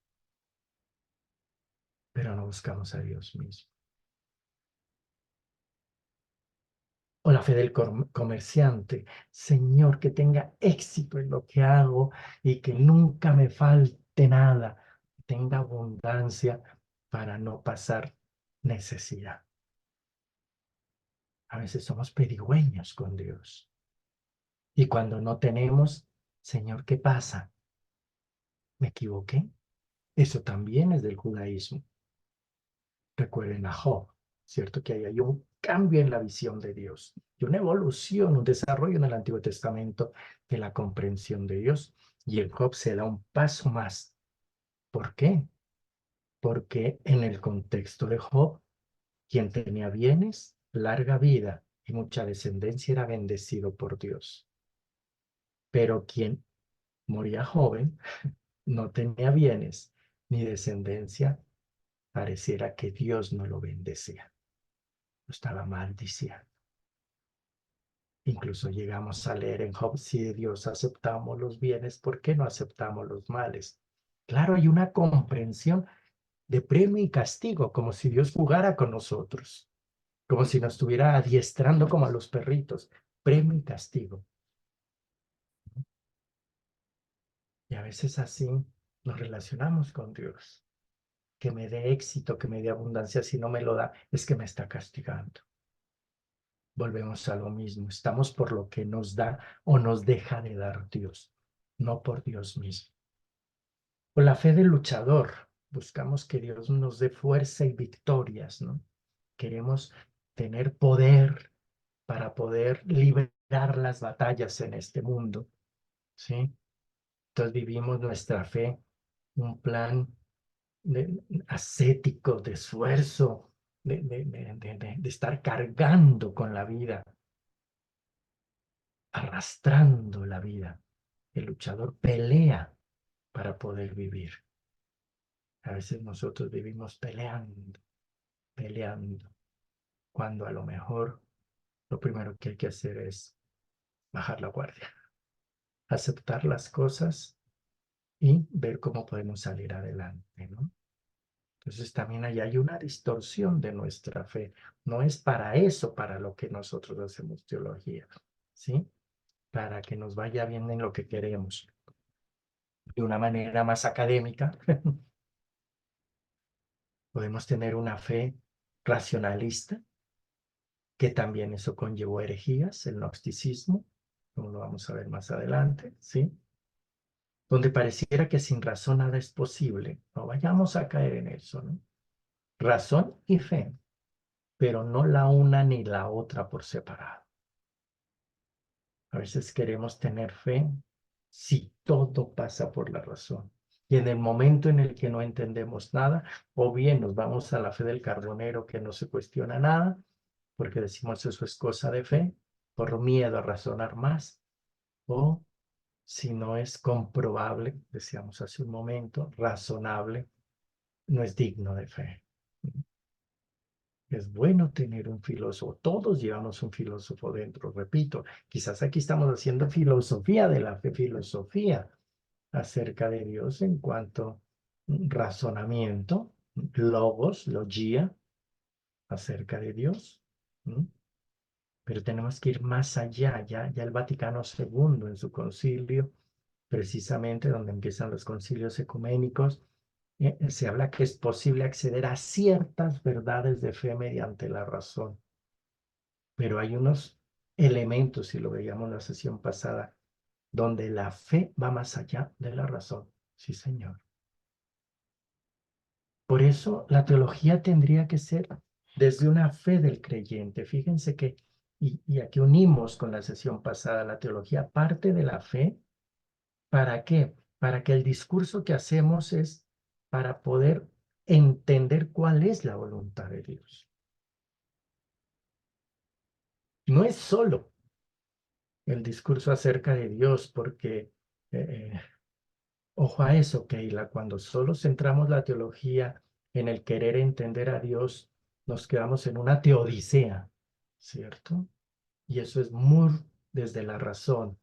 pero no buscamos a Dios mismo. O la fe del comerciante. Señor, que tenga éxito en lo que hago y que nunca me falte nada. Que tenga abundancia para no pasar necesidad. A veces somos pedigüeños con Dios. Y cuando no tenemos, Señor, ¿qué pasa? ¿Me equivoqué? Eso también es del judaísmo. Recuerden a Job, ¿cierto? Que ahí hay un cambio en la visión de Dios y una evolución, un desarrollo en el Antiguo Testamento de la comprensión de Dios. Y en Job se da un paso más. ¿Por qué? Porque en el contexto de Job, quien tenía bienes, larga vida y mucha descendencia era bendecido por Dios. Pero quien moría joven, no tenía bienes ni descendencia, pareciera que Dios no lo bendecía. Lo estaba maldiciendo. Incluso llegamos a leer en Job, si de Dios aceptamos los bienes, ¿por qué no aceptamos los males? Claro, hay una comprensión de premio y castigo, como si Dios jugara con nosotros, como si nos estuviera adiestrando como a los perritos, premio y castigo. Y a veces así nos relacionamos con Dios. Que me dé éxito, que me dé abundancia, si no me lo da, es que me está castigando. Volvemos a lo mismo, estamos por lo que nos da o nos deja de dar Dios, no por Dios mismo. Con la fe del luchador, buscamos que Dios nos dé fuerza y victorias, ¿no? Queremos tener poder para poder liberar las batallas en este mundo, ¿sí? Entonces vivimos nuestra fe, un plan ascético, de esfuerzo, de estar cargando con la vida, arrastrando la vida. El luchador pelea para poder vivir. A veces nosotros vivimos peleando, cuando a lo mejor lo primero que hay que hacer es bajar la guardia, aceptar las cosas y ver cómo podemos salir adelante, ¿no? Entonces también ahí hay una distorsión de nuestra fe. No es para eso, para lo que nosotros hacemos teología, ¿sí? Para que nos vaya bien en lo que queremos. De una manera más académica, podemos tener una fe racionalista, que también eso conllevó herejías, el gnosticismo, como lo vamos a ver más adelante, ¿sí? Donde pareciera que sin razón nada es posible. No vayamos a caer en eso, ¿no? Razón y fe, pero no la una ni la otra por separado. A veces queremos tener fe si todo pasa por la razón. Y en el momento en el que no entendemos nada, o bien nos vamos a la fe del carbonero que no se cuestiona nada, porque decimos eso es cosa de fe, por miedo a razonar más, o si no es comprobable, decíamos hace un momento, razonable, no es digno de fe. Es bueno tener un filósofo. Todos llevamos un filósofo dentro, repito. Quizás aquí estamos haciendo filosofía de la fe, filosofía acerca de Dios en cuanto razonamiento, logos, logía, acerca de Dios. Pero tenemos que ir más allá. Ya el Vaticano II en su concilio, precisamente donde empiezan los concilios ecuménicos, se habla que es posible acceder a ciertas verdades de fe mediante la razón. Pero hay unos elementos, si lo veíamos en la sesión pasada, donde la fe va más allá de la razón. Sí, señor. Por eso la teología tendría que ser desde una fe del creyente. Fíjense que, y aquí unimos con la sesión pasada, la teología parte de la fe. ¿Para qué? Para que el discurso que hacemos es para poder entender cuál es la voluntad de Dios. No es solo el discurso acerca de Dios, porque, ojo a eso, Keila, cuando solo centramos la teología en el querer entender a Dios, nos quedamos en una teodicea, ¿cierto? Y eso es muy desde la razón.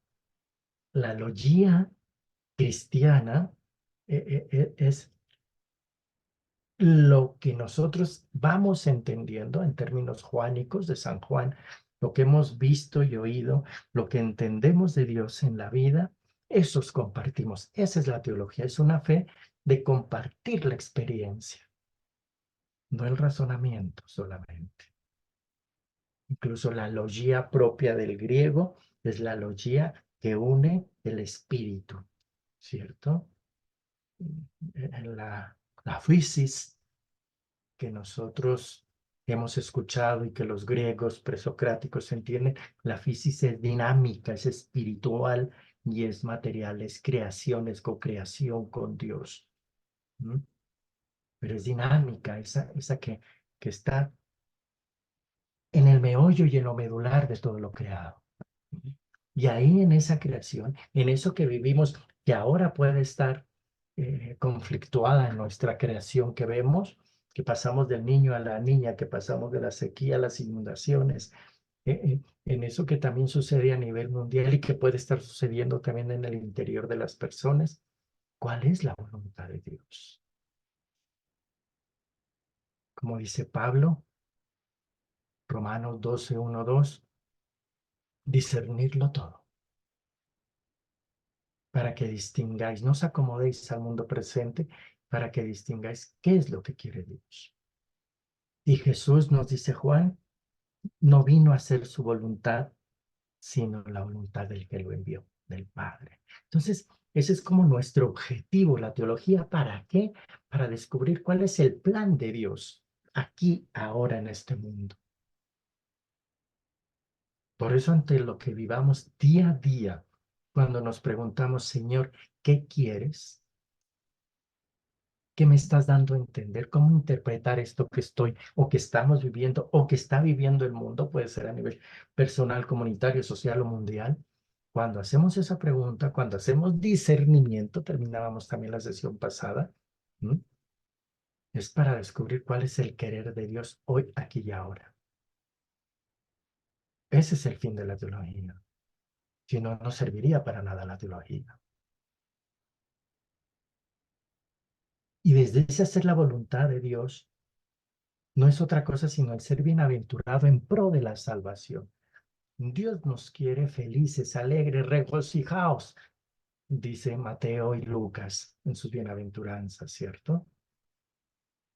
La logía cristiana es lo que nosotros vamos entendiendo en términos juánicos de San Juan, lo que hemos visto y oído, lo que entendemos de Dios en la vida, esos compartimos. Esa es la teología, es una fe de compartir la experiencia, no el razonamiento solamente. Incluso la logía propia del griego es la logía que une el espíritu, ¿cierto? En la physis que nosotros hemos escuchado y que los griegos presocráticos entienden, la physis es dinámica, es espiritual y es material, es creación, es co-creación con Dios. ¿Mm? Pero es dinámica, esa que está en el meollo y en lo medular de todo lo creado. Y ahí en esa creación, en eso que vivimos, que ahora puede estar conflictuada en nuestra creación que vemos, que pasamos del niño a la niña, que pasamos de la sequía a las inundaciones, en eso que también sucede a nivel mundial y que puede estar sucediendo también en el interior de las personas, ¿cuál es la voluntad de Dios? Como dice Pablo, Romanos 12, 1, 2, discernirlo todo, para que distingáis, no os acomodéis al mundo presente, para que distingáis qué es lo que quiere Dios. Y Jesús, nos dice Juan, no vino a hacer su voluntad, sino la voluntad del que lo envió, del Padre. Entonces, ese es como nuestro objetivo, la teología. ¿Para qué? Para descubrir cuál es el plan de Dios aquí, ahora, en este mundo. Por eso, ante lo que vivamos día a día, cuando nos preguntamos, Señor, ¿qué quieres? ¿Qué me estás dando a entender? ¿Cómo interpretar esto que estoy o que estamos viviendo o que está viviendo el mundo? Puede ser a nivel personal, comunitario, social o mundial. Cuando hacemos esa pregunta, cuando hacemos discernimiento, terminábamos también la sesión pasada, ¿m? Es para descubrir cuál es el querer de Dios hoy, aquí y ahora. Ese es el fin de la teología. Si no, no serviría para nada la teología. Y desde ese hacer la voluntad de Dios, no es otra cosa sino el ser bienaventurado en pro de la salvación. Dios nos quiere felices, alegres, regocijaos, dice Mateo y Lucas en sus bienaventuranzas, ¿cierto?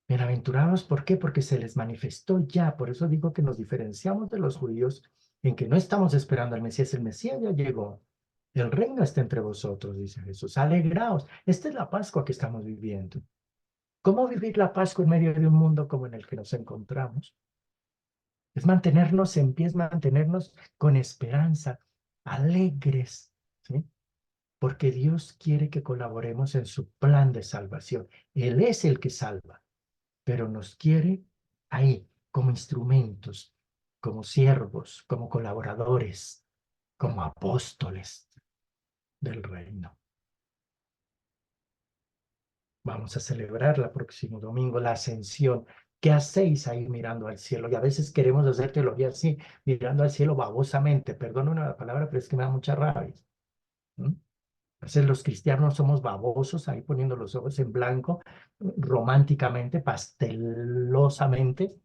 Bienaventurados, ¿por qué? Porque se les manifestó ya. Por eso digo que nos diferenciamos de los judíos en que no estamos esperando al Mesías. El Mesías ya llegó. El reino está entre vosotros, dice Jesús. Alegraos. Esta es la Pascua que estamos viviendo. ¿Cómo vivir la Pascua en medio de un mundo como en el que nos encontramos? Es mantenernos en pie, es mantenernos con esperanza, alegres, ¿sí? Porque Dios quiere que colaboremos en su plan de salvación. Él es el que salva, pero nos quiere ahí como instrumentos, como siervos, como colaboradores, como apóstoles del reino. Vamos a celebrar el próximo domingo la ascensión. ¿Qué hacéis ahí mirando al cielo? Y a veces queremos hacer teología así, mirando al cielo babosamente. Perdóname la palabra, pero es que me da mucha rabia. ¿Mm? A veces los cristianos somos babosos, ahí poniendo los ojos en blanco, románticamente, pastelosamente,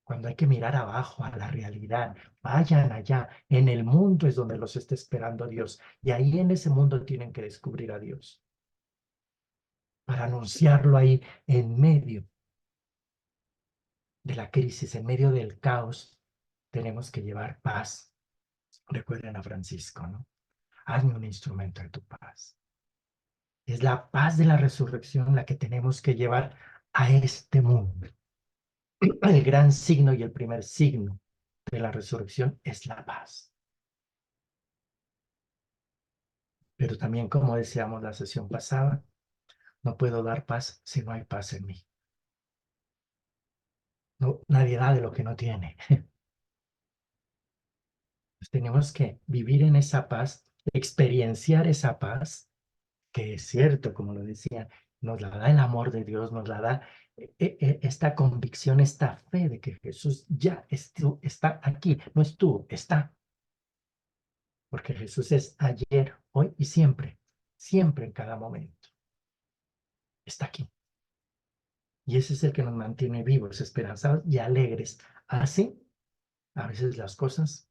cuando hay que mirar abajo a la realidad. Vayan allá, en el mundo es donde los está esperando Dios. Y ahí en ese mundo tienen que descubrir a Dios, para anunciarlo ahí en medio de la crisis, en medio del caos. Tenemos que llevar paz. Recuerden a Francisco, ¿no? Hazme un instrumento de tu paz. Es la paz de la resurrección la que tenemos que llevar a este mundo. El gran signo y el primer signo de la resurrección es la paz. Pero también, como decíamos la sesión pasada, no puedo dar paz si no hay paz en mí. No, nadie da de lo que no tiene. Pues tenemos que vivir en esa paz, experienciar esa paz, que es cierto, como lo decía, nos la da el amor de Dios, nos la da esta convicción, esta fe de que Jesús ya está aquí, no estuvo, está. Porque Jesús es ayer, hoy y siempre, siempre en cada momento. Está aquí. Y ese es el que nos mantiene vivos, esperanzados y alegres. Así a veces las cosas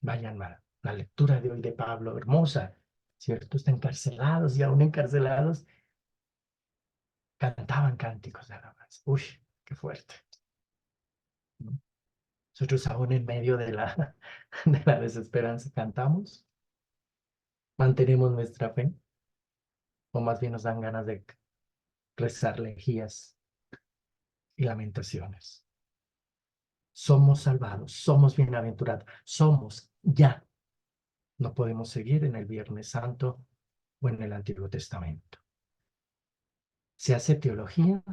vayan mal. La lectura de hoy de Pablo, hermosa, ¿cierto? Están encarcelados y aún encarcelados cantaban cánticos de alabanza. Uy, qué fuerte. Nosotros aún en medio de de la desesperanza cantamos, mantenemos nuestra fe, o más bien nos dan ganas de rezar elegías y lamentaciones. Somos salvados, somos bienaventurados, somos ya. No podemos seguir en el Viernes Santo o en el Antiguo Testamento. Se hace teología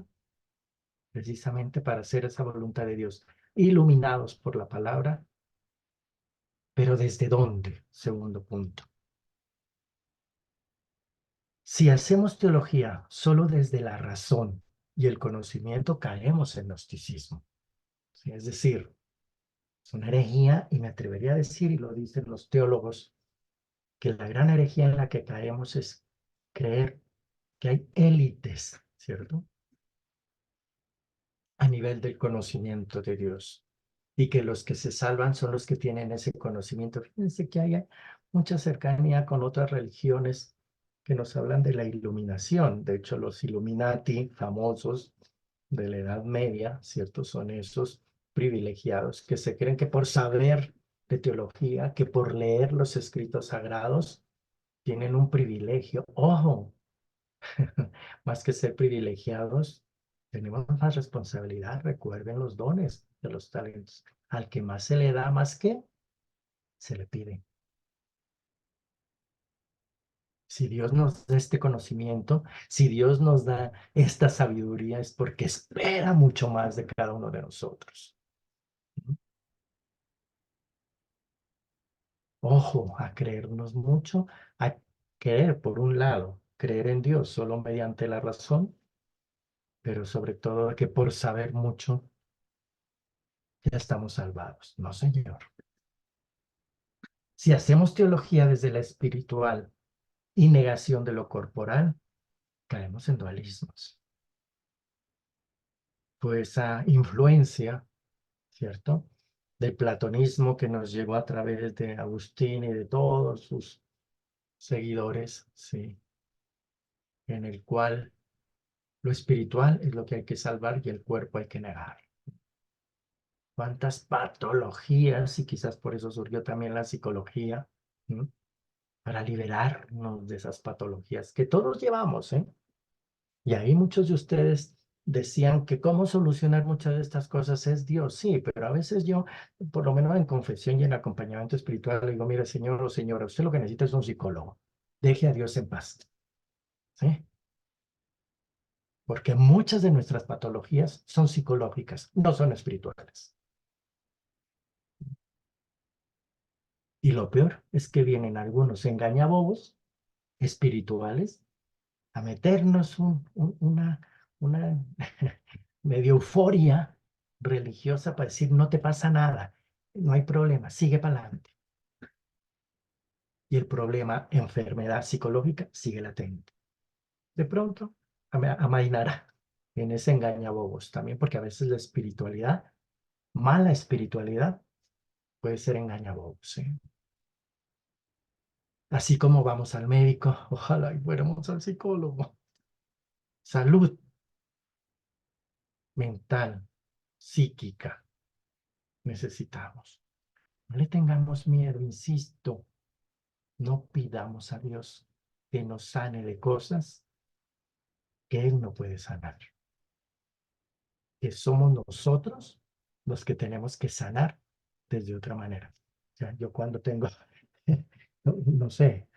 precisamente para hacer esa voluntad de Dios, iluminados por la palabra, pero ¿desde dónde? Segundo punto. Si hacemos teología solo desde la razón y el conocimiento, caemos en gnosticismo. ¿Sí? Es decir, es una herejía, y me atrevería a decir, y lo dicen los teólogos, que la gran herejía en la que caemos es creer que hay élites, ¿cierto?, a nivel del conocimiento de Dios, y que los que se salvan son los que tienen ese conocimiento. Fíjense que hay mucha cercanía con otras religiones que nos hablan de la iluminación. De hecho, los Illuminati famosos de la Edad Media, ¿cierto?, son esos privilegiados que se creen que por saber de teología, que por leer los escritos sagrados, tienen un privilegio. ¡Ojo! Más que ser privilegiados, tenemos más responsabilidad. Recuerden los dones de los talentos. Al que más se le da, más que se le pide. Si Dios nos da este conocimiento, si Dios nos da esta sabiduría, es porque espera mucho más de cada uno de nosotros. Ojo, a creernos mucho, a creer, por un lado, creer en Dios solo mediante la razón, pero sobre todo que por saber mucho ya estamos salvados. No, Señor. Si hacemos teología desde la espiritual y negación de lo corporal, caemos en dualismos. Pues esa influencia, ¿cierto?, del platonismo que nos llegó a través de Agustín y de todos sus seguidores, ¿sí?, en el cual lo espiritual es lo que hay que salvar y el cuerpo hay que negar. ¿Cuántas patologías? Y quizás por eso surgió también la psicología, ¿sí?, para liberarnos de esas patologías que todos llevamos, ¿eh? Y ahí muchos de ustedes decían que cómo solucionar muchas de estas cosas es Dios. Sí, pero a veces yo, por lo menos en confesión y en acompañamiento espiritual, le digo, mire, señor o señora, usted lo que necesita es un psicólogo. Deje a Dios en paz. ¿Sí? Porque muchas de nuestras patologías son psicológicas, no son espirituales. Y lo peor es que vienen algunos engañabobos espirituales a meternos una medio euforia religiosa para decir, no te pasa nada, no hay problema, sigue para adelante. Y el problema, enfermedad psicológica, sigue latente. De pronto, amainará en ese engañabobos también, porque a veces la espiritualidad, mala espiritualidad, puede ser engañabobos, ¿sí? Así como vamos al médico, ojalá y fuéramos al psicólogo. Salud mental, psíquica, necesitamos. No le tengamos miedo, insisto, no pidamos a Dios que nos sane de cosas que Él no puede sanar. Que somos nosotros los que tenemos que sanar desde otra manera. O sea, yo cuando tengo, no sé,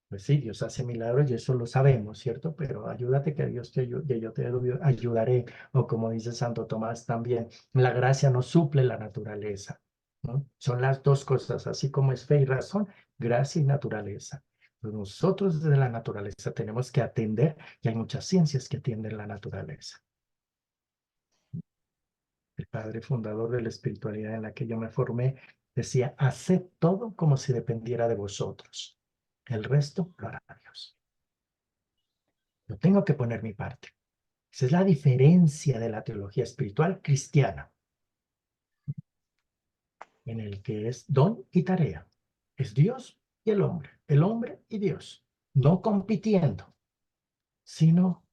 pues sí, Dios hace milagros y eso lo sabemos, ¿cierto? Pero ayúdate que Dios te ayude, yo te ayudaré. O como dice Santo Tomás también, la gracia no suple la naturaleza, ¿no? Son las dos cosas, así como es fe y razón, gracia y naturaleza. Pues nosotros desde la naturaleza tenemos que atender, y hay muchas ciencias que atienden la naturaleza. El padre fundador de la espiritualidad en la que yo me formé decía, haced todo como si dependiera de vosotros. El resto lo hará Dios. Yo tengo que poner mi parte. Esa es la diferencia de la teología espiritual cristiana. en el que es don y tarea. Es Dios y el hombre y Dios, no compitiendo, sino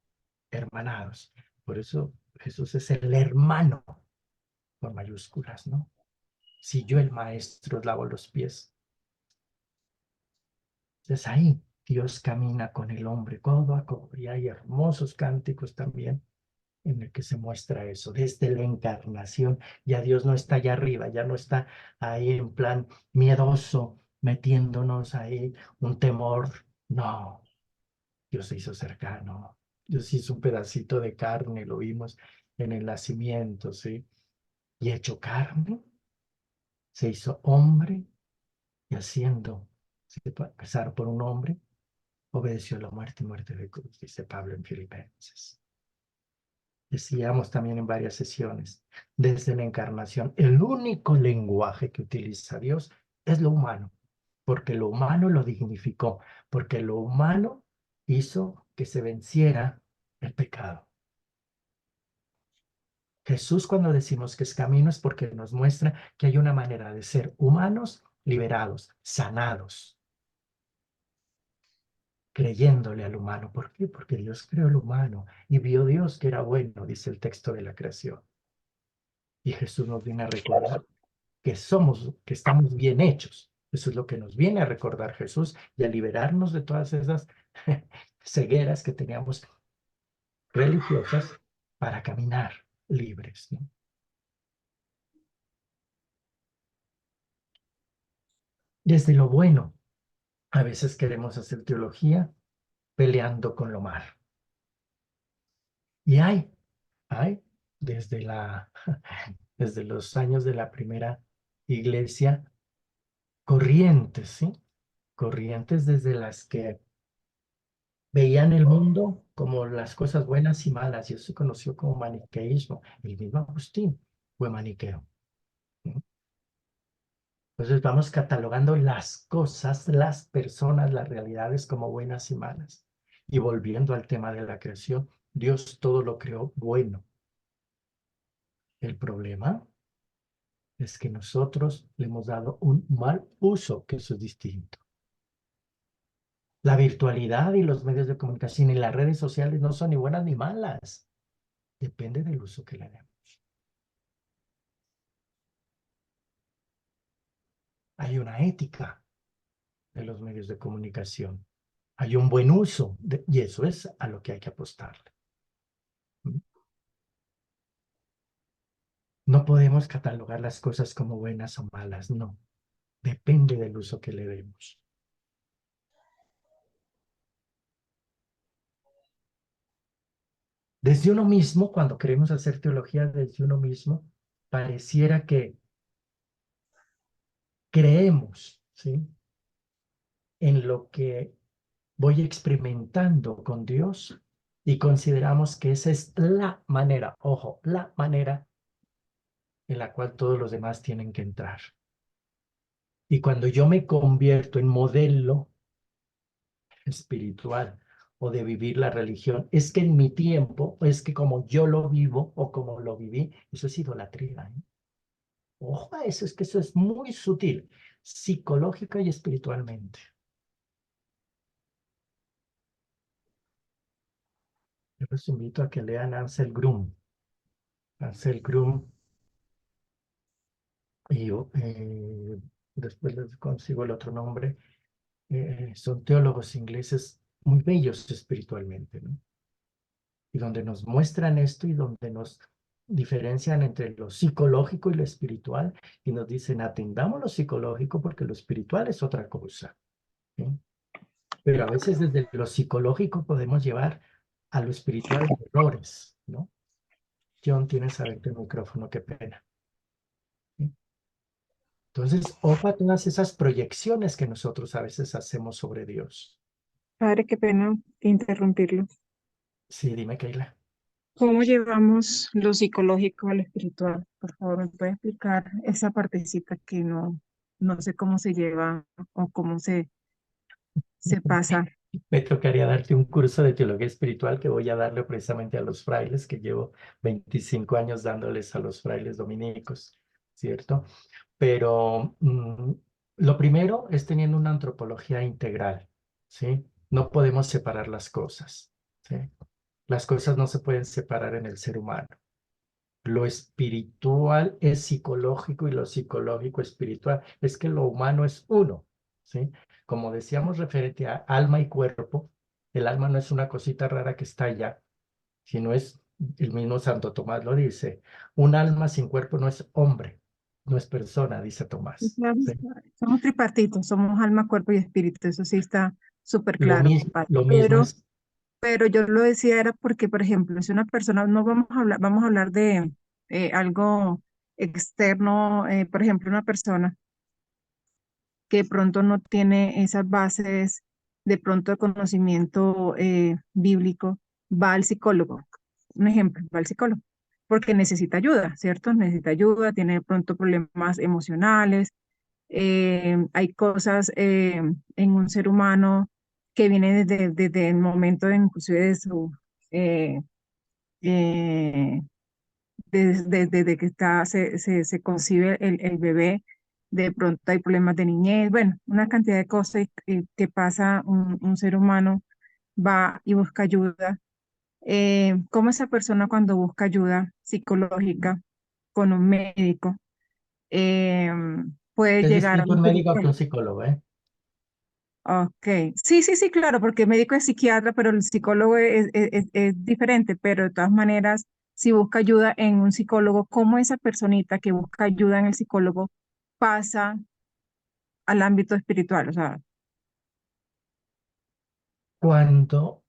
hermanados. Por eso Jesús es el hermano, con mayúsculas, ¿no? Si yo, el maestro, os lavo los pies. Entonces ahí Dios camina con el hombre codo a codo, y hay hermosos cánticos también en el que se muestra eso. Desde la encarnación ya Dios no está allá arriba, ya no está ahí en plan miedoso, metiéndonos ahí un temor. No, Dios se hizo cercano. Dios hizo un pedacito de carne, lo vimos en el nacimiento, ¿sí? Y hecho carne, se hizo hombre, y haciendo pasar por un hombre, obedeció a la muerte y muerte de cruz, dice Pablo en Filipenses. Decíamos también en varias sesiones, desde la encarnación, el único lenguaje que utiliza Dios es lo humano, porque lo humano lo dignificó, porque lo humano hizo que se venciera el pecado. Jesús, cuando decimos que es camino, es porque nos muestra que hay una manera de ser humanos liberados, sanados, creyéndole al humano. ¿Por qué? Porque Dios creó el humano y vio Dios que era bueno, dice el texto de la creación. Y Jesús nos viene a recordar que que estamos bien hechos. Eso es lo que nos viene a recordar Jesús y a liberarnos de todas esas cegueras que teníamos religiosas para caminar libres, ¿no? Desde lo bueno, a veces queremos hacer teología peleando con lo malo. Y hay desde desde los años de la primera iglesia, corrientes, ¿sí? Corrientes desde las que veían el mundo como las cosas buenas y malas, y eso se conoció como maniqueísmo. El mismo Agustín fue maniqueo. Entonces vamos catalogando las cosas, las personas, las realidades como buenas y malas. Y volviendo al tema de la creación, Dios todo lo creó bueno. El problema es que nosotros le hemos dado un mal uso, que eso es distinto. La virtualidad y los medios de comunicación y las redes sociales no son ni buenas ni malas. Depende del uso que le demos. Hay una ética de los medios de comunicación. Hay un buen uso y eso es a lo que hay que apostarle. No podemos catalogar las cosas como buenas o malas, no. Depende del uso que le demos. Desde uno mismo, cuando queremos hacer teología desde uno mismo, pareciera que creemos, ¿sí?, en lo que voy experimentando con Dios y consideramos que esa es la manera, ojo, la manera en la cual todos los demás tienen que entrar. Y cuando yo me convierto en modelo espiritual o de vivir la religión, es que en mi tiempo, es que como yo lo vivo o como lo viví, eso es idolatría, ¿eh? Ojo a eso, es que eso es muy sutil, psicológica y espiritualmente. Yo les invito a que lean Ansel Grum. Ansel Grum, y yo después les consigo el otro nombre. Son teólogos ingleses muy bellos espiritualmente, ¿no? Y donde nos muestran esto y donde nos diferencian entre lo psicológico y lo espiritual y nos dicen, atendamos lo psicológico porque lo espiritual es otra cosa, ¿sí? Pero a veces desde lo psicológico podemos llevar a lo espiritual errores, ¿no? John, tienes abierto el micrófono, qué pena. ¿Sí? Entonces, ojo a todas esas proyecciones que nosotros a veces hacemos sobre Dios. Padre, qué pena interrumpirlo. Sí, dime, Keila. ¿Cómo llevamos lo psicológico al espiritual? Por favor, ¿me puede explicar esa partecita que no sé cómo se lleva o cómo se pasa? Me tocaría darte un curso de teología espiritual que voy a darle precisamente a los frailes, que llevo 25 años dándoles a los frailes dominicos, ¿cierto? Pero lo primero es teniendo una antropología integral, ¿sí? No podemos separar las cosas, ¿sí? Las cosas no se pueden separar en el ser humano. Lo espiritual es psicológico y lo psicológico espiritual. Es que lo humano es uno, ¿sí? Como decíamos referente a alma y cuerpo, el alma no es una cosita rara que está allá, sino es, el mismo Santo Tomás lo dice, un alma sin cuerpo no es hombre, no es persona, dice Tomás, Claro, ¿sí? somos tripartitos, somos alma, cuerpo y espíritu, eso sí está súper Lo claro, mismo, compadre. lo mismo es, Pero yo lo decía era porque, por ejemplo, si una persona, no vamos a hablar de algo externo, por ejemplo, una persona que de pronto no tiene esas bases de pronto de conocimiento bíblico, va al psicólogo. Un ejemplo, va al psicólogo, porque necesita ayuda, ¿cierto? Necesita ayuda, tiene de pronto problemas emocionales, hay cosas en un ser humano que vienen desde el momento inclusive de su, eh, eh, desde que se concibe el bebé, de pronto hay problemas de niñez, bueno, una cantidad de cosas que pasa un ser humano, va y busca ayuda. ¿Cómo esa persona cuando busca ayuda psicológica con un médico eh, puede es llegar a distinto lo un que yo médico que creo? un psicólogo, ¿eh? Ok, sí, sí, sí, claro, porque el médico es psiquiatra, pero el psicólogo es diferente, pero de todas maneras, si busca ayuda en un psicólogo, ¿cómo esa personita que busca ayuda en el psicólogo pasa al ámbito espiritual? O sea, Cuando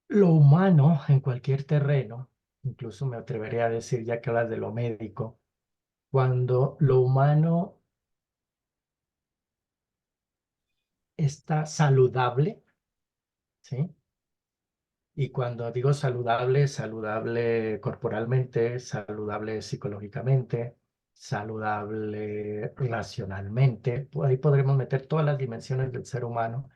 lo humano en cualquier terreno, incluso me atrevería a decir, ya que hablas de lo médico, cuando lo humano está saludable, ¿sí? Y cuando digo saludable, saludable corporalmente, saludable psicológicamente, saludable racionalmente, ahí podremos meter todas las dimensiones del ser humano.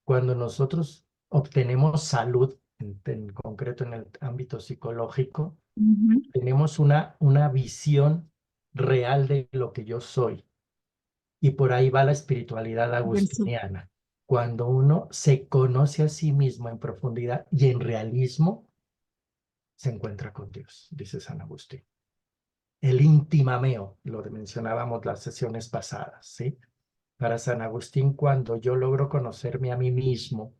Cuando nosotros obtenemos salud, en concreto en el ámbito psicológico, ujú, tenemos una visión real de lo que yo soy. Y por ahí va la espiritualidad del sí. agustiniana. Cuando uno se conoce a sí mismo en profundidad y en realismo, se encuentra con Dios, dice San Agustín. El intimameo, lo mencionábamos las sesiones pasadas, ¿sí? Para San Agustín, cuando yo logro conocerme a mí mismo,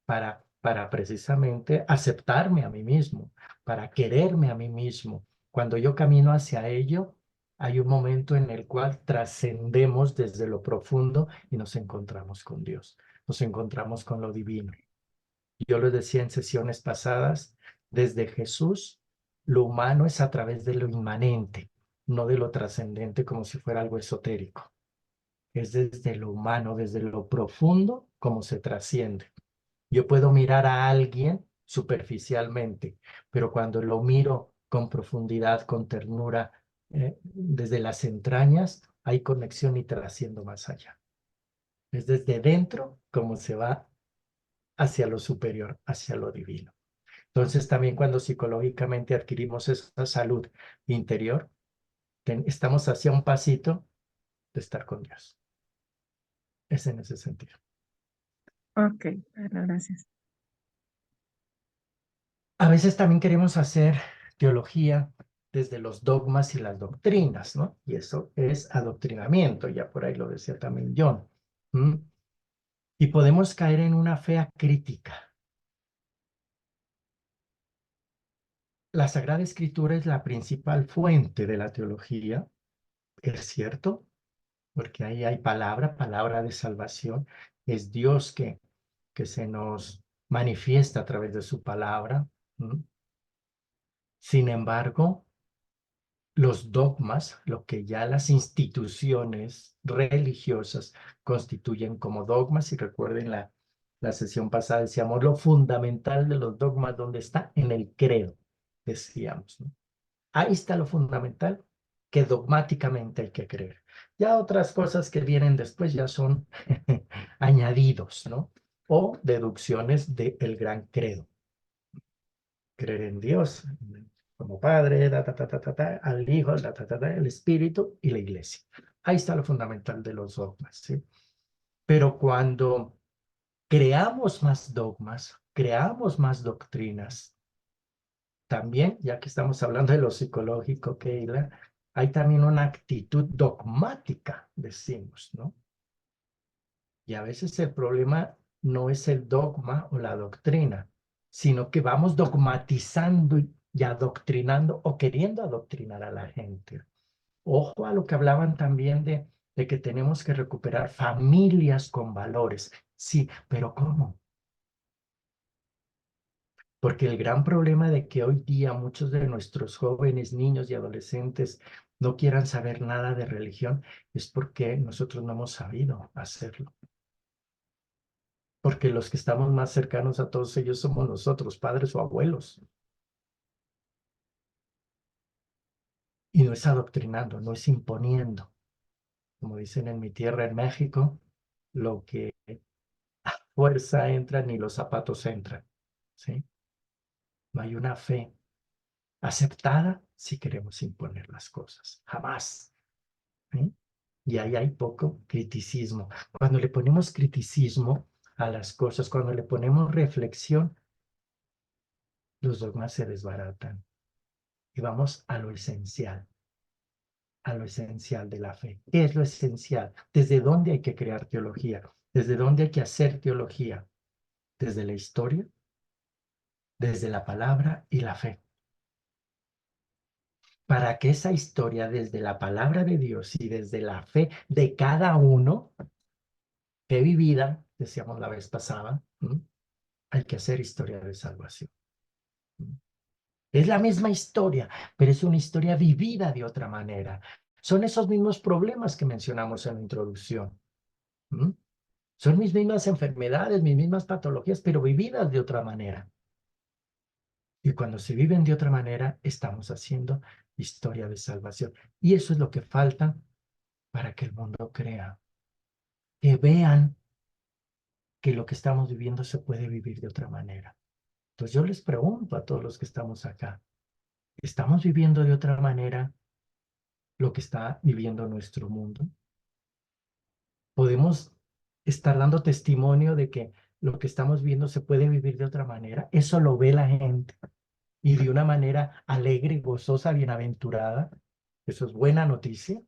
para precisamente aceptarme a mí mismo, para quererme a mí mismo, cuando yo camino hacia ello, hay un momento en el cual trascendemos desde lo profundo y nos encontramos con Dios, nos encontramos con lo divino. Yo lo decía en sesiones pasadas, desde Jesús, lo humano es a través de lo inmanente, no de lo trascendente como si fuera algo esotérico. Es desde lo humano, desde lo profundo, como se trasciende. Yo puedo mirar a alguien superficialmente, pero cuando lo miro con profundidad, con ternura, desde las entrañas, hay conexión y trasciendo más allá. Es desde dentro como se va hacia lo superior, hacia lo divino. Entonces, también cuando psicológicamente adquirimos esa salud interior, estamos hacia un pasito de estar con Dios. Es en ese sentido. Ok, bueno, gracias. A veces también queremos hacer teología desde los dogmas y las doctrinas, ¿no? Y eso es adoctrinamiento, ya por ahí lo decía también John. ¿Mm? Y podemos caer en una fe acrítica. La Sagrada Escritura es la principal fuente de la teología, es cierto, porque ahí hay palabra, palabra de salvación. Es Dios que se nos manifiesta a través de su palabra. ¿Mm? Sin embargo, los dogmas, lo que ya las instituciones religiosas constituyen como dogmas, y recuerden la sesión pasada, decíamos, lo fundamental de los dogmas, ¿dónde está? En el credo, decíamos, ¿no? Ahí está lo fundamental que dogmáticamente hay que creer. Ya otras cosas que vienen después ya son añadidos, ¿no? O deducciones del gran credo. Creer en Dios como Padre, al Hijo, el Espíritu y la Iglesia. Ahí está lo fundamental de los dogmas, ¿sí? Pero cuando creamos más dogmas, creamos más doctrinas, también, ya que estamos hablando de lo psicológico, Keila, hay también una actitud dogmática, decimos, ¿no? Y a veces el problema no es el dogma o la doctrina, sino que vamos dogmatizando y adoctrinando o queriendo adoctrinar a la gente. Ojo a lo que hablaban también de que tenemos que recuperar familias con valores. Sí, pero ¿cómo? Porque el gran problema de que hoy día muchos de nuestros jóvenes, niños y adolescentes no quieran saber nada de religión es porque nosotros no hemos sabido hacerlo. Porque los que estamos más cercanos a todos ellos somos nosotros, padres o abuelos. Y no es adoctrinando, no es imponiendo. Como dicen en mi tierra, en México, lo que a fuerza entra ni los zapatos entran. ¿Sí? No hay una fe aceptada si queremos imponer las cosas. Jamás. ¿Sí? Y ahí hay poco criticismo. Cuando le ponemos criticismo a las cosas, cuando le ponemos reflexión, los dogmas se desbaratan. Y vamos a lo esencial de la fe. ¿Qué es lo esencial? ¿Desde dónde hay que crear teología? ¿Desde dónde hay que hacer teología? ¿Desde la historia? ¿Desde la palabra y la fe? Para que esa historia desde la palabra de Dios y desde la fe de cada uno, fe vivida, decíamos la vez pasada, hay que hacer historia de salvación. Es la misma historia, pero es una historia vivida de otra manera. Son esos mismos problemas que mencionamos en la introducción. Son mis mismas enfermedades, mis mismas patologías, pero vividas de otra manera. Y cuando se viven de otra manera, estamos haciendo historia de salvación. Y eso es lo que falta para que el mundo crea. Que vean que lo que estamos viviendo se puede vivir de otra manera. Entonces yo les pregunto a todos los que estamos acá, ¿estamos viviendo de otra manera lo que está viviendo nuestro mundo? ¿Podemos estar dando testimonio de que lo que estamos viendo se puede vivir de otra manera? Eso lo ve la gente y de una manera alegre, gozosa, bienaventurada. Eso es buena noticia.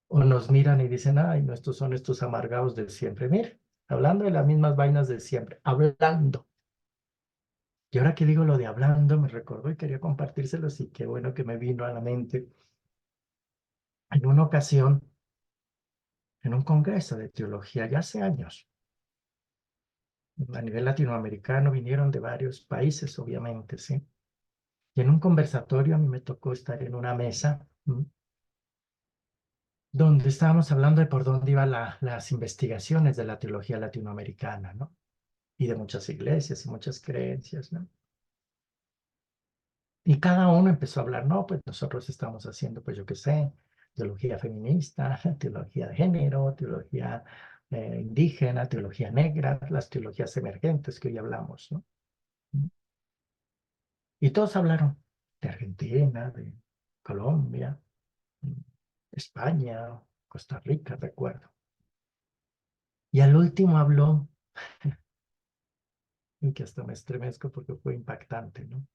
O nos miran y dicen, ay, no, estos son estos amargados de siempre. Mire, hablando de las mismas vainas de siempre, hablando. Y ahora que digo lo de hablando, me recordó y quería compartírselos y qué bueno que me vino a la mente. En una ocasión, en un congreso de teología, ya hace años, a nivel latinoamericano, vinieron de varios países, obviamente, ¿sí? Y en un conversatorio a mí me tocó estar en una mesa donde estábamos hablando de por dónde iban las investigaciones de la teología latinoamericana, ¿no? Y de muchas iglesias y muchas creencias, ¿no? Y cada uno empezó a hablar, no, pues nosotros estamos haciendo, pues yo qué sé, teología feminista, teología de género, teología indígena, teología negra, las teologías emergentes que hoy hablamos, ¿no? Y todos hablaron de Argentina, de Colombia, España, Costa Rica, recuerdo. Y al último habló, y que hasta me estremezco porque fue impactante, ¿no?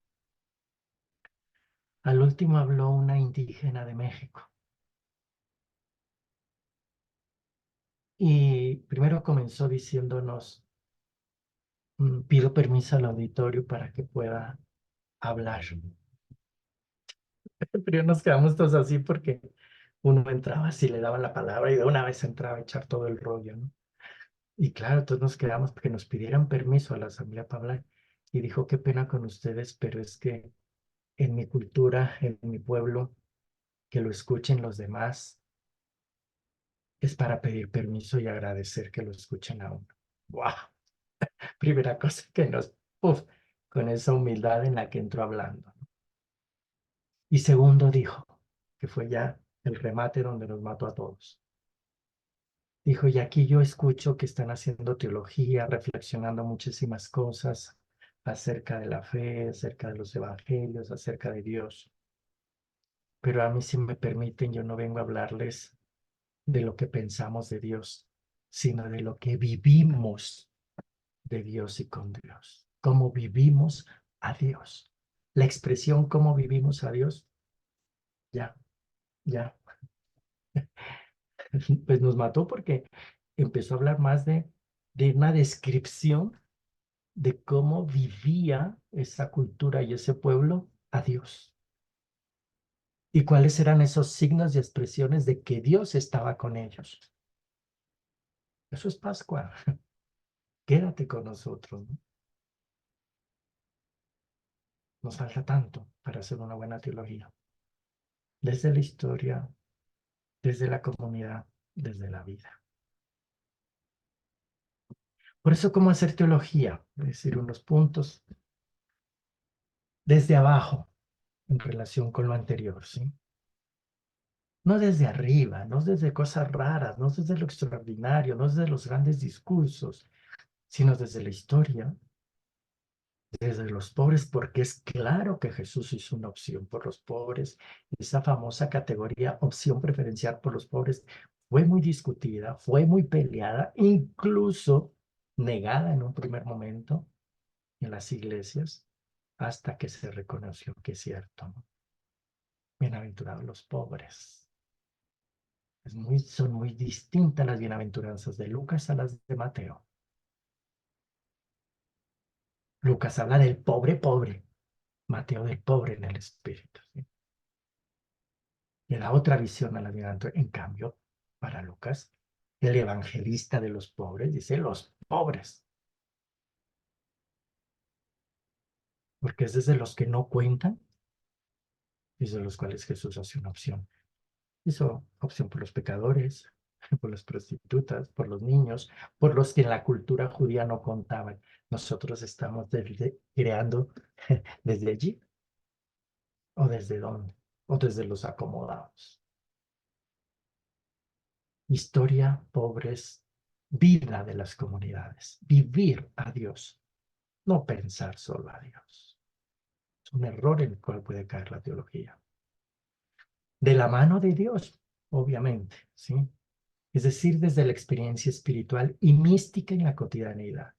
Al último habló una indígena de México. Y primero comenzó diciéndonos, pido permiso al auditorio para que pueda hablar. Pero nos quedamos todos así porque uno entraba así, le daban la palabra y de una vez entraba a echar todo el rollo, ¿no? Y claro, entonces nos quedamos porque nos pidieran permiso a la asamblea para hablar. Y dijo, qué pena con ustedes, pero es que en mi cultura, en mi pueblo, que lo escuchen los demás, es para pedir permiso y agradecer que lo escuchen a uno. ¡Wow! Primera cosa que nos, con esa humildad en la que entró hablando. Y segundo dijo, que fue ya el remate donde nos mató a todos. Dijo, y aquí yo escucho que están haciendo teología, reflexionando muchísimas cosas acerca de la fe, acerca de los evangelios, acerca de Dios. Pero a mí, si me permiten, yo no vengo a hablarles de lo que pensamos de Dios, sino de lo que vivimos de Dios y con Dios. Cómo vivimos a Dios. La expresión cómo vivimos a Dios, ya. Pues nos mató porque empezó a hablar más de una descripción de cómo vivía esa cultura y ese pueblo a Dios. Y cuáles eran esos signos y expresiones de que Dios estaba con ellos. Eso es Pascua. Quédate con nosotros, ¿no? Nos falta tanto para hacer una buena teología. Desde la historia, desde la comunidad, desde la vida. Por eso, ¿cómo hacer teología? Es decir, unos puntos desde abajo en relación con lo anterior, ¿sí? No desde arriba, no desde cosas raras, no desde lo extraordinario, no desde los grandes discursos, sino desde la historia, desde los pobres, porque es claro que Jesús hizo una opción por los pobres. Esa famosa categoría, opción preferencial por los pobres, fue muy discutida, fue muy peleada, incluso negada en un primer momento en las iglesias, hasta que se reconoció que es cierto, ¿no? Bienaventurados los pobres. Son muy distintas las bienaventuranzas de Lucas a las de Mateo. Lucas habla del pobre, Mateo del pobre en el espíritu, ¿sí? Le da otra visión a la bienaventuranza. En cambio, para Lucas, el evangelista de los pobres dice los pobres, porque es desde los que no cuentan, desde los cuales Jesús hace una opción. Hizo opción por los pecadores, por las prostitutas, por los niños, por los que en la cultura judía no contaban. Nosotros estamos creando desde allí, o desde dónde, o desde los acomodados. Historia, pobres, vida de las comunidades, vivir a Dios, no pensar solo a Dios. Es un error en el cual puede caer la teología. De la mano de Dios, obviamente, ¿sí? Es decir, desde la experiencia espiritual y mística en la cotidianidad.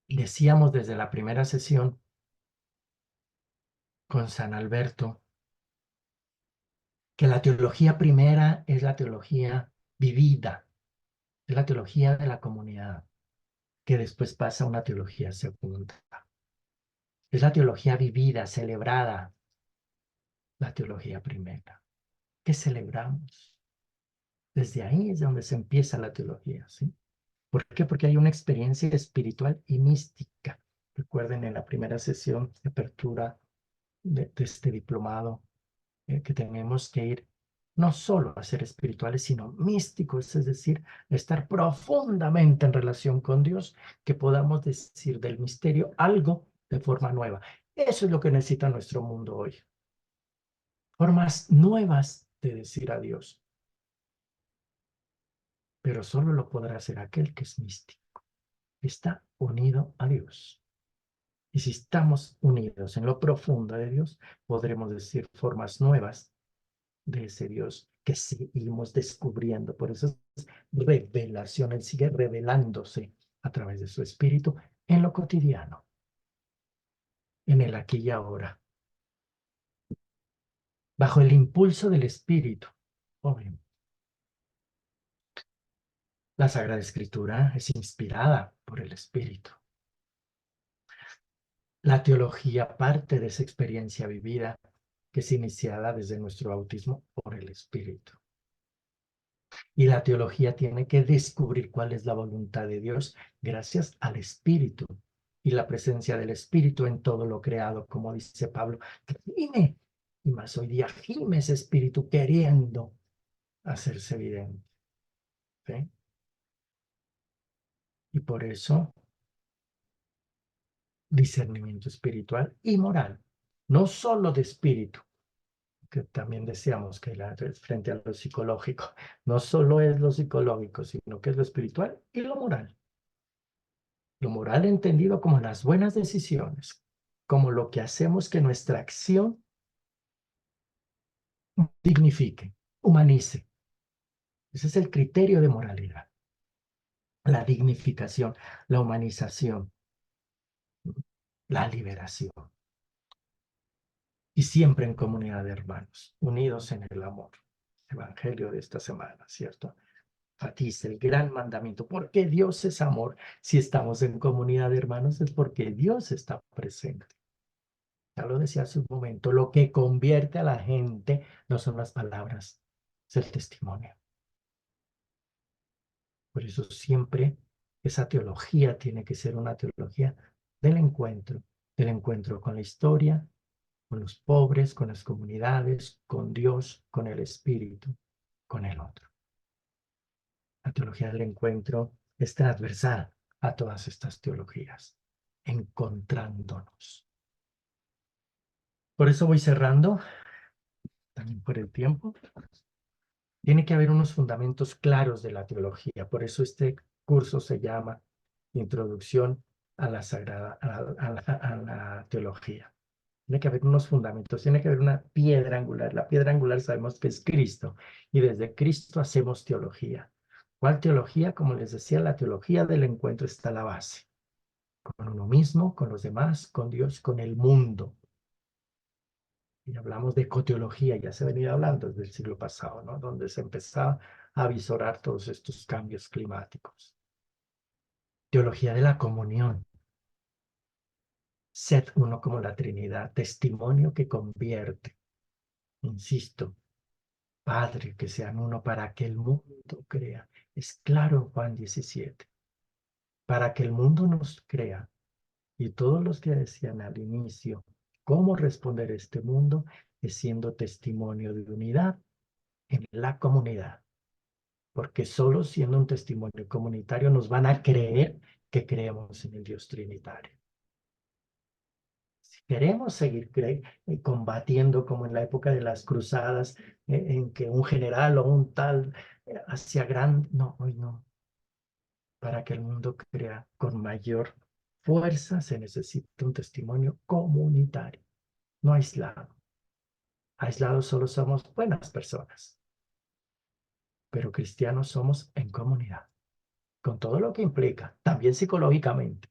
Decíamos desde la primera sesión con San Alberto que la teología primera es la teología vivida, es la teología de la comunidad, que después pasa a una teología segunda. Es la teología vivida, celebrada, la teología primera. ¿Qué celebramos? Desde ahí es donde se empieza la teología, ¿sí? ¿Por qué? Porque hay una experiencia espiritual y mística. Recuerden en la primera sesión de apertura de este diplomado que tenemos que ir no solo a ser espirituales, sino místicos, es decir, estar profundamente en relación con Dios, que podamos decir del misterio algo de forma nueva. Eso es lo que necesita nuestro mundo hoy. Formas nuevas de decir a Dios. Pero solo lo podrá hacer aquel que es místico. Está unido a Dios. Y si estamos unidos en lo profundo de Dios, podremos decir formas nuevas de ese Dios que seguimos descubriendo. Por eso es revelación. Él sigue revelándose a través de su espíritu en lo cotidiano, en el aquí y ahora, bajo el impulso del espíritu. Obvio. La Sagrada Escritura es inspirada por el espíritu. La teología parte de esa experiencia vivida que es iniciada desde nuestro bautismo por el espíritu. Y la teología tiene que descubrir cuál es la voluntad de Dios gracias al Espíritu y la presencia del Espíritu en todo lo creado, como dice Pablo. Gime, y más hoy día gime ese Espíritu queriendo hacerse evidente. ¿Sí? Y por eso, discernimiento espiritual y moral, no solo de espíritu, que también decíamos que frente a lo psicológico, no solo es lo psicológico, sino que es lo espiritual y lo moral. Lo moral entendido como las buenas decisiones, como lo que hacemos que nuestra acción dignifique, humanice. Ese es el criterio de moralidad. La dignificación, la humanización, la liberación. Y siempre en comunidad de hermanos, unidos en el amor. Evangelio de esta semana, ¿cierto? Enfatiza el gran mandamiento. ¿Por qué Dios es amor? Si estamos en comunidad de hermanos es porque Dios está presente. Ya lo decía hace un momento, lo que convierte a la gente no son las palabras, es el testimonio. Por eso siempre esa teología tiene que ser una teología del encuentro con la historia, con los pobres, con las comunidades, con Dios, con el Espíritu, con el otro. La teología del encuentro es transversal a todas estas teologías, encontrándonos. Por eso voy cerrando, también por el tiempo. Tiene que haber unos fundamentos claros de la teología. Por eso este curso se llama Introducción a la Sagrada, a la Teología. Tiene que haber unos fundamentos, tiene que haber una piedra angular. La piedra angular sabemos que es Cristo, y desde Cristo hacemos teología. ¿Cuál teología? Como les decía, la teología del encuentro está la base. Con uno mismo, con los demás, con Dios, con el mundo. Y hablamos de ecoteología, ya se ha venido hablando desde el siglo pasado, ¿no? Donde se empezaba a visorar todos estos cambios climáticos. Teología de la comunión. Sed uno como la Trinidad, testimonio que convierte. Insisto, Padre, que sean uno para que el mundo crea. Es claro en Juan 17. Para que el mundo nos crea. Y todos los que decían al inicio, ¿cómo responder a este mundo? Es siendo testimonio de unidad en la comunidad. Porque solo siendo un testimonio comunitario nos van a creer que creemos en el Dios Trinitario. Si queremos seguir combatiendo como en la época de las cruzadas, en que un general o un tal hacía gran... No, hoy no. Para que el mundo crea con mayor fuerza se necesita un testimonio comunitario, no aislado. Aislados solo somos buenas personas, pero cristianos somos en comunidad, con todo lo que implica, también psicológicamente,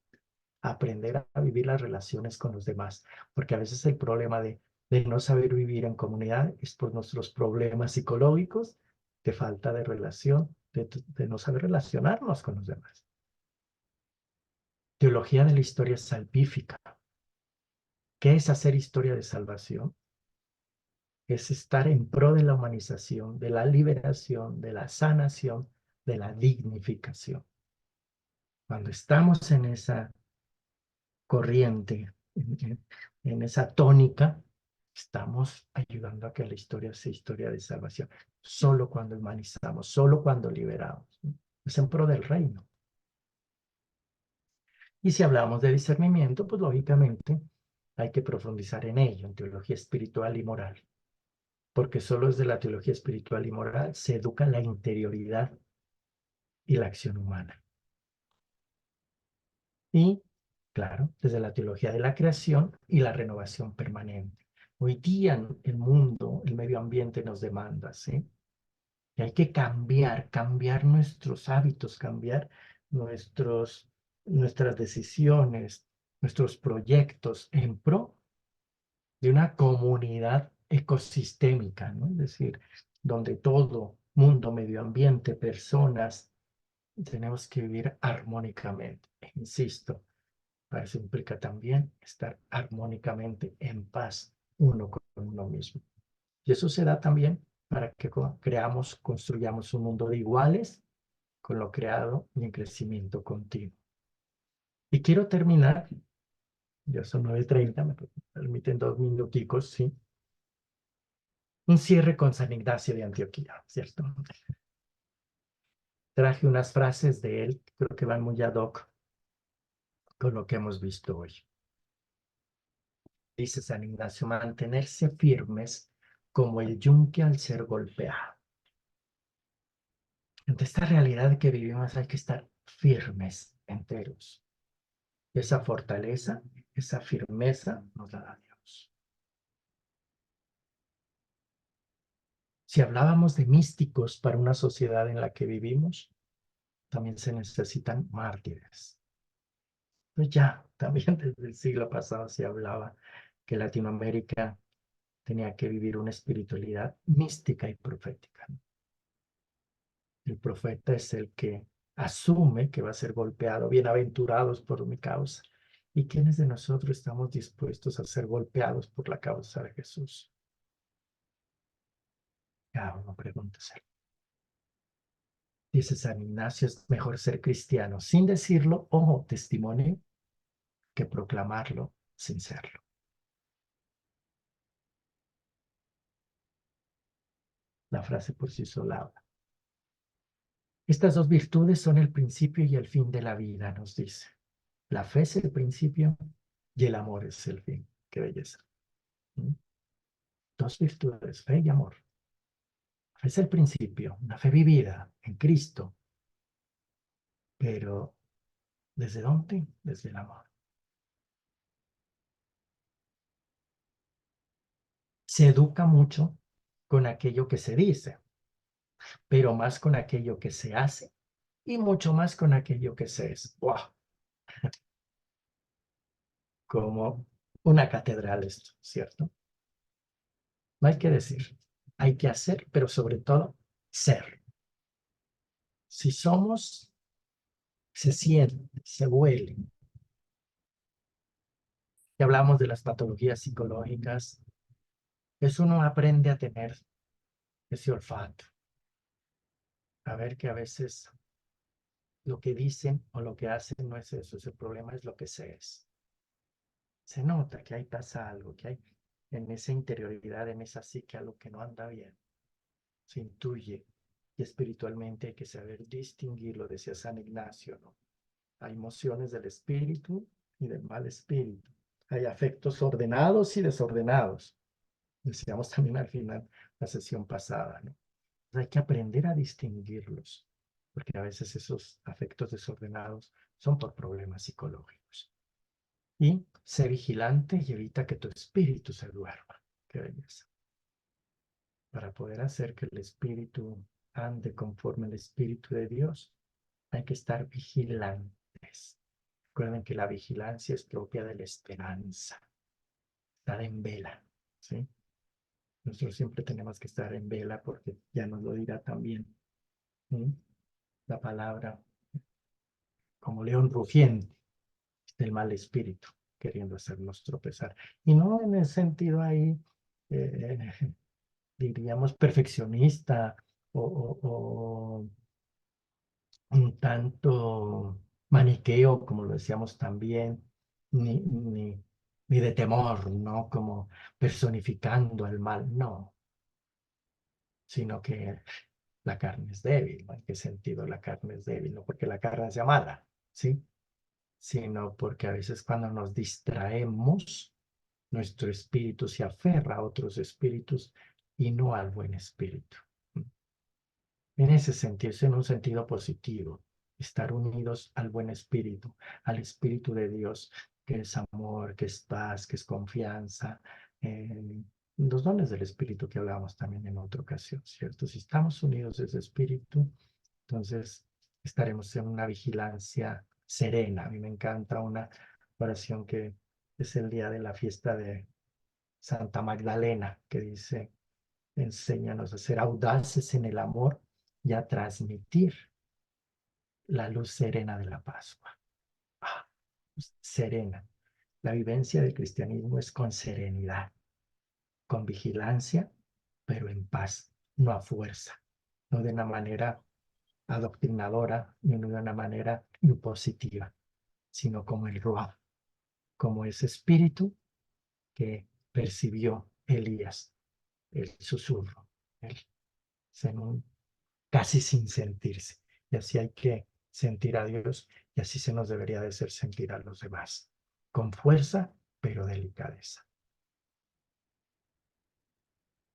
aprender a vivir las relaciones con los demás, porque a veces el problema de no saber vivir en comunidad es por nuestros problemas psicológicos, de falta de relación, de no saber relacionarnos con los demás. Teología de la historia salvífica. ¿Qué es hacer historia de salvación? Es estar en pro de la humanización, de la liberación, de la sanación, de la dignificación. Cuando estamos en esa corriente, en esa tónica, estamos ayudando a que la historia sea historia de salvación. Solo cuando humanizamos, solo cuando liberamos. Es en pro del reino. Y si hablamos de discernimiento, pues lógicamente hay que profundizar en ello, en teología espiritual y moral. Porque solo desde la teología espiritual y moral se educa la interioridad y la acción humana. Y, claro, desde la teología de la creación y la renovación permanente. Hoy día el mundo, el medio ambiente nos demanda, ¿sí? Y hay que cambiar nuestros hábitos, cambiar nuestras decisiones, nuestros proyectos en pro de una comunidad ecosistémica, ¿no? Es decir, donde todo, mundo, medio ambiente, personas, tenemos que vivir armónicamente. Insisto, para eso implica también estar armónicamente en paz uno con uno mismo. Y eso se da también para que construyamos un mundo de iguales con lo creado y en crecimiento continuo. Y quiero terminar, ya son 9:30, me permiten 2 minuticos, ¿sí? Un cierre con San Ignacio de Antioquía, ¿cierto? Traje unas frases de él, creo que van muy ad hoc con lo que hemos visto hoy. Dice San Ignacio, mantenerse firmes como el yunque al ser golpeado. Ante esta realidad que vivimos hay que estar firmes, enteros. Esa fortaleza, esa firmeza nos la da Dios. Si hablábamos de místicos para una sociedad en la que vivimos, también se necesitan mártires. Pues ya, también desde el siglo pasado se hablaba que Latinoamérica tenía que vivir una espiritualidad mística y profética. El profeta es el que asume que va a ser golpeado, bienaventurados por mi causa. ¿Y quiénes de nosotros estamos dispuestos a ser golpeados por la causa de Jesús? Cada uno pregúntese. Dice San Ignacio, es mejor ser cristiano sin decirlo, ojo, testimonio, que proclamarlo sin serlo. La frase por sí sola habla. Estas dos virtudes son el principio y el fin de la vida, nos dice. La fe es el principio y el amor es el fin. Qué belleza. ¿Mm? Dos virtudes, fe y amor. La fe es el principio, una fe vivida en Cristo. Pero, ¿desde dónde? Desde el amor. Se educa mucho con aquello que se dice, pero más con aquello que se hace y mucho más con aquello que se es. ¡Wow! Como una catedral esto, ¿cierto? No hay que decir, hay que hacer, pero sobre todo ser. Si somos, se siente, se huele. Y hablamos de las patologías psicológicas, es uno aprende a tener ese olfato, a ver que a veces lo que dicen o lo que hacen no es eso, ese problema es lo que se es. Se nota que ahí pasa algo, que hay en esa interioridad, en esa psique algo que no anda bien. Se intuye y espiritualmente hay que saber distinguirlo, decía San Ignacio, ¿no? Hay emociones del espíritu y del mal espíritu. Hay afectos ordenados y desordenados. Decíamos también al final la sesión pasada, ¿no? Hay que aprender a distinguirlos, porque a veces esos afectos desordenados son por problemas psicológicos. Y sé vigilante y evita que tu espíritu se duerma. Qué belleza. Para poder hacer que el espíritu ande conforme al espíritu de Dios, hay que estar vigilantes. Recuerden que la vigilancia es propia de la esperanza. Estar en vela, ¿sí? Nosotros siempre tenemos que estar en vela porque ya nos lo dirá también, ¿sí? La palabra, como león rugiente, del mal espíritu, queriendo hacernos tropezar. Y no en el sentido ahí, eh, diríamos, perfeccionista o un tanto maniqueo, como lo decíamos también, ni de temor, ¿no? Como personificando al mal, no, sino que la carne es débil, ¿no? ¿En qué sentido la carne es débil? No porque la carne sea mala, ¿sí? Sino porque a veces cuando nos distraemos, nuestro espíritu se aferra a otros espíritus y no al buen espíritu. En ese sentido, es en un sentido positivo, estar unidos al buen espíritu, al espíritu de Dios, que es amor, que es paz, que es confianza, los dones del espíritu que hablábamos también en otra ocasión, ¿cierto? Si estamos unidos a ese espíritu, entonces estaremos en una vigilancia serena. A mí me encanta una oración que es el día de la fiesta de Santa Magdalena, que dice, enséñanos a ser audaces en el amor y a transmitir la luz serena de la Pascua. Ah, serena. La vivencia del cristianismo es con serenidad, con vigilancia, pero en paz, no a fuerza, no de una manera adoctrinadora ni de una manera impositiva, sino como el Ruach, como ese espíritu que percibió Elías, el susurro, el casi sin sentirse. Y así hay que sentir a Dios y así se nos debería de hacer sentir a los demás, con fuerza, pero delicadeza.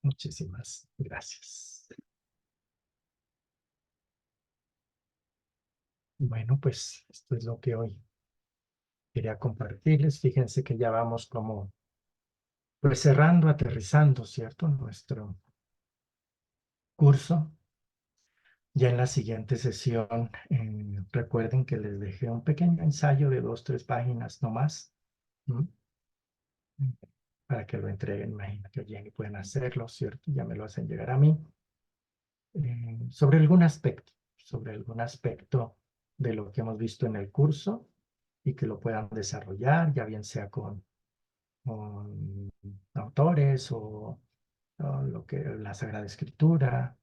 Muchísimas gracias. Bueno, pues esto es lo que hoy quería compartirles. Fíjense que ya vamos como, pues cerrando, aterrizando, ¿cierto? curso. Ya en la siguiente sesión, recuerden que les dejé un pequeño ensayo de 2-3 páginas nomás, ¿m? Para que lo entreguen. Imagino que Jenny pueden hacerlo, ¿cierto? Ya me lo hacen llegar a mí. Sobre algún aspecto de lo que hemos visto en el curso y que lo puedan desarrollar, ya bien sea con autores o la Sagrada Escritura.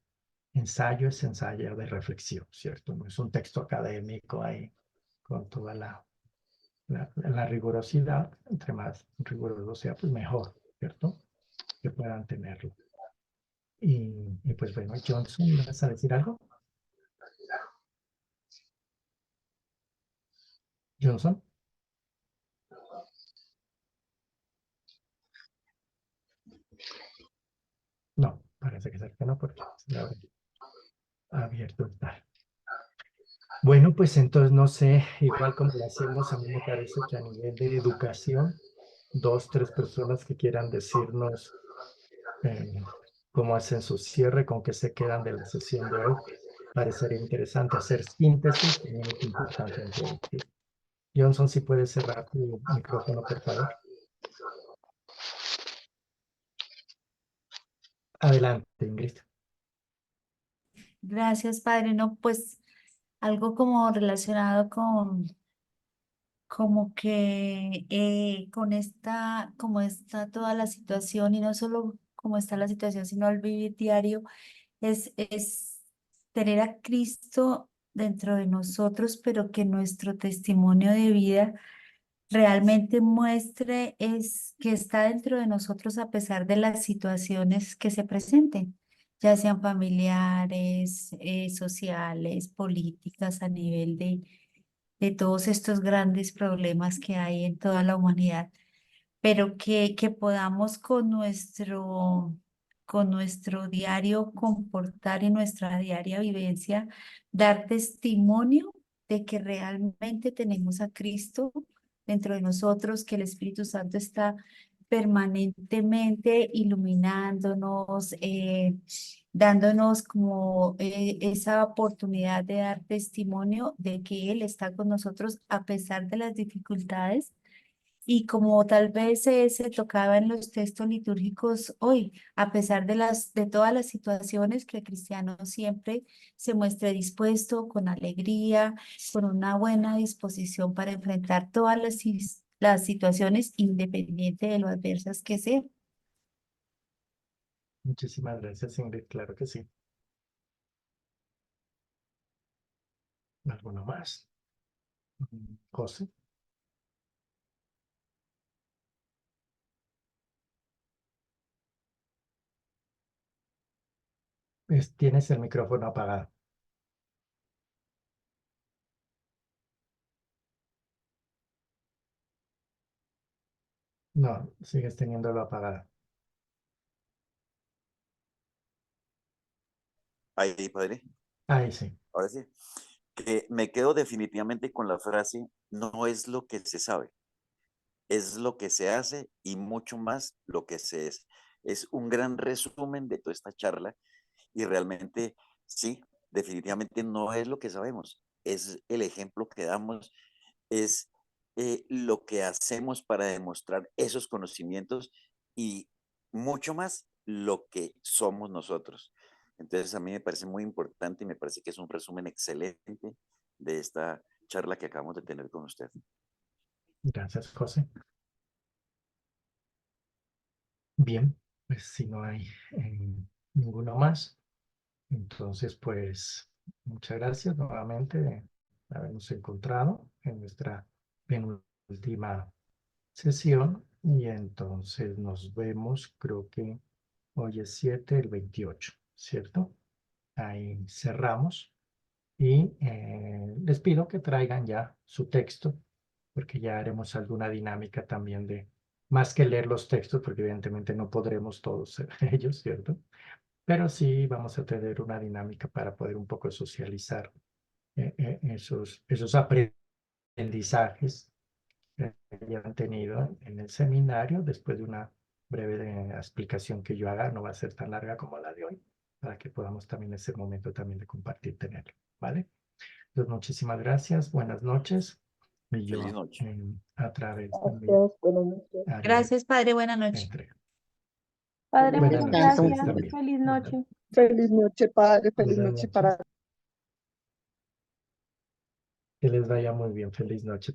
Ensayo es ensayo de reflexión, ¿cierto? No es un texto académico ahí con toda la rigurosidad. Entre más riguroso sea, pues mejor, ¿cierto? Que puedan tenerlo. Y pues bueno, Johnson, ¿vas a decir algo? Johnson. No, parece que no, porque se le habrá abierto está. Bueno, pues entonces no sé, igual como lo hacemos, a mí me parece que a nivel de educación, 2-3 personas que quieran decirnos cómo hacen su cierre, con qué se quedan de la sesión de hoy. Parecería interesante hacer síntesis, también es importante introducir. Johnson, si puedes cerrar tu micrófono, por favor. Adelante, Ingrid. Gracias, padre. No, pues algo como relacionado con, como que como está toda la situación y no solo como está la situación, sino el vivir diario, es tener a Cristo dentro de nosotros, pero que nuestro testimonio de vida realmente muestre es que está dentro de nosotros a pesar de las situaciones que se presenten, ya sean familiares, sociales, políticas, a nivel de todos estos grandes problemas que hay en toda la humanidad, pero que podamos con nuestro diario comportar y nuestra diaria vivencia dar testimonio de que realmente tenemos a Cristo dentro de nosotros, que el Espíritu Santo está permanentemente iluminándonos, dándonos como esa oportunidad de dar testimonio de que Él está con nosotros a pesar de las dificultades. Y como tal vez se tocaba en los textos litúrgicos hoy, a pesar de todas las situaciones, que el cristiano siempre se muestre dispuesto, con alegría, con una buena disposición para enfrentar todas las situaciones, independiente de lo adversas que sean. Muchísimas gracias, Ingrid. Claro que sí. ¿Alguno más? José. Tienes el micrófono apagado. No, sigues teniéndolo apagado. Ahí, padre. Ahí sí. Ahora sí. Que me quedo definitivamente con la frase, no es lo que se sabe, es lo que se hace y mucho más lo que se es. Es un gran resumen de toda esta charla y realmente sí, definitivamente no es lo que sabemos, es el ejemplo que damos, es lo que hacemos para demostrar esos conocimientos y mucho más lo que somos nosotros. Entonces a mí me parece muy importante y me parece que es un resumen excelente de esta charla que acabamos de tener con usted. Gracias, José. Bien, pues si no hay ninguno más, entonces pues muchas gracias nuevamente de habernos encontrado en nuestra penúltima sesión y entonces nos vemos, creo que hoy es 7, el 28, ¿cierto? Ahí cerramos y les pido que traigan ya su texto porque ya haremos alguna dinámica también de, más que leer los textos, porque evidentemente no podremos todos ser ellos, ¿cierto? Pero sí vamos a tener una dinámica para poder un poco socializar esos aprendizajes que hayan tenido en el seminario, después de una breve explicación que yo haga, no va a ser tan larga como la de hoy, para que podamos también en ese momento también de compartir tenerlo, ¿vale? Entonces, muchísimas gracias, buenas noches. Y yo Feliz noche. a través de mi Gracias, buenas noches. área Gracias, Padre. Buena de noche. entrega. Padre, Buenas muchas noches a gracias. ustedes también. Feliz noche. Feliz noche, Padre. Feliz Buenas noche noches. para Que les vaya muy bien. Feliz noche.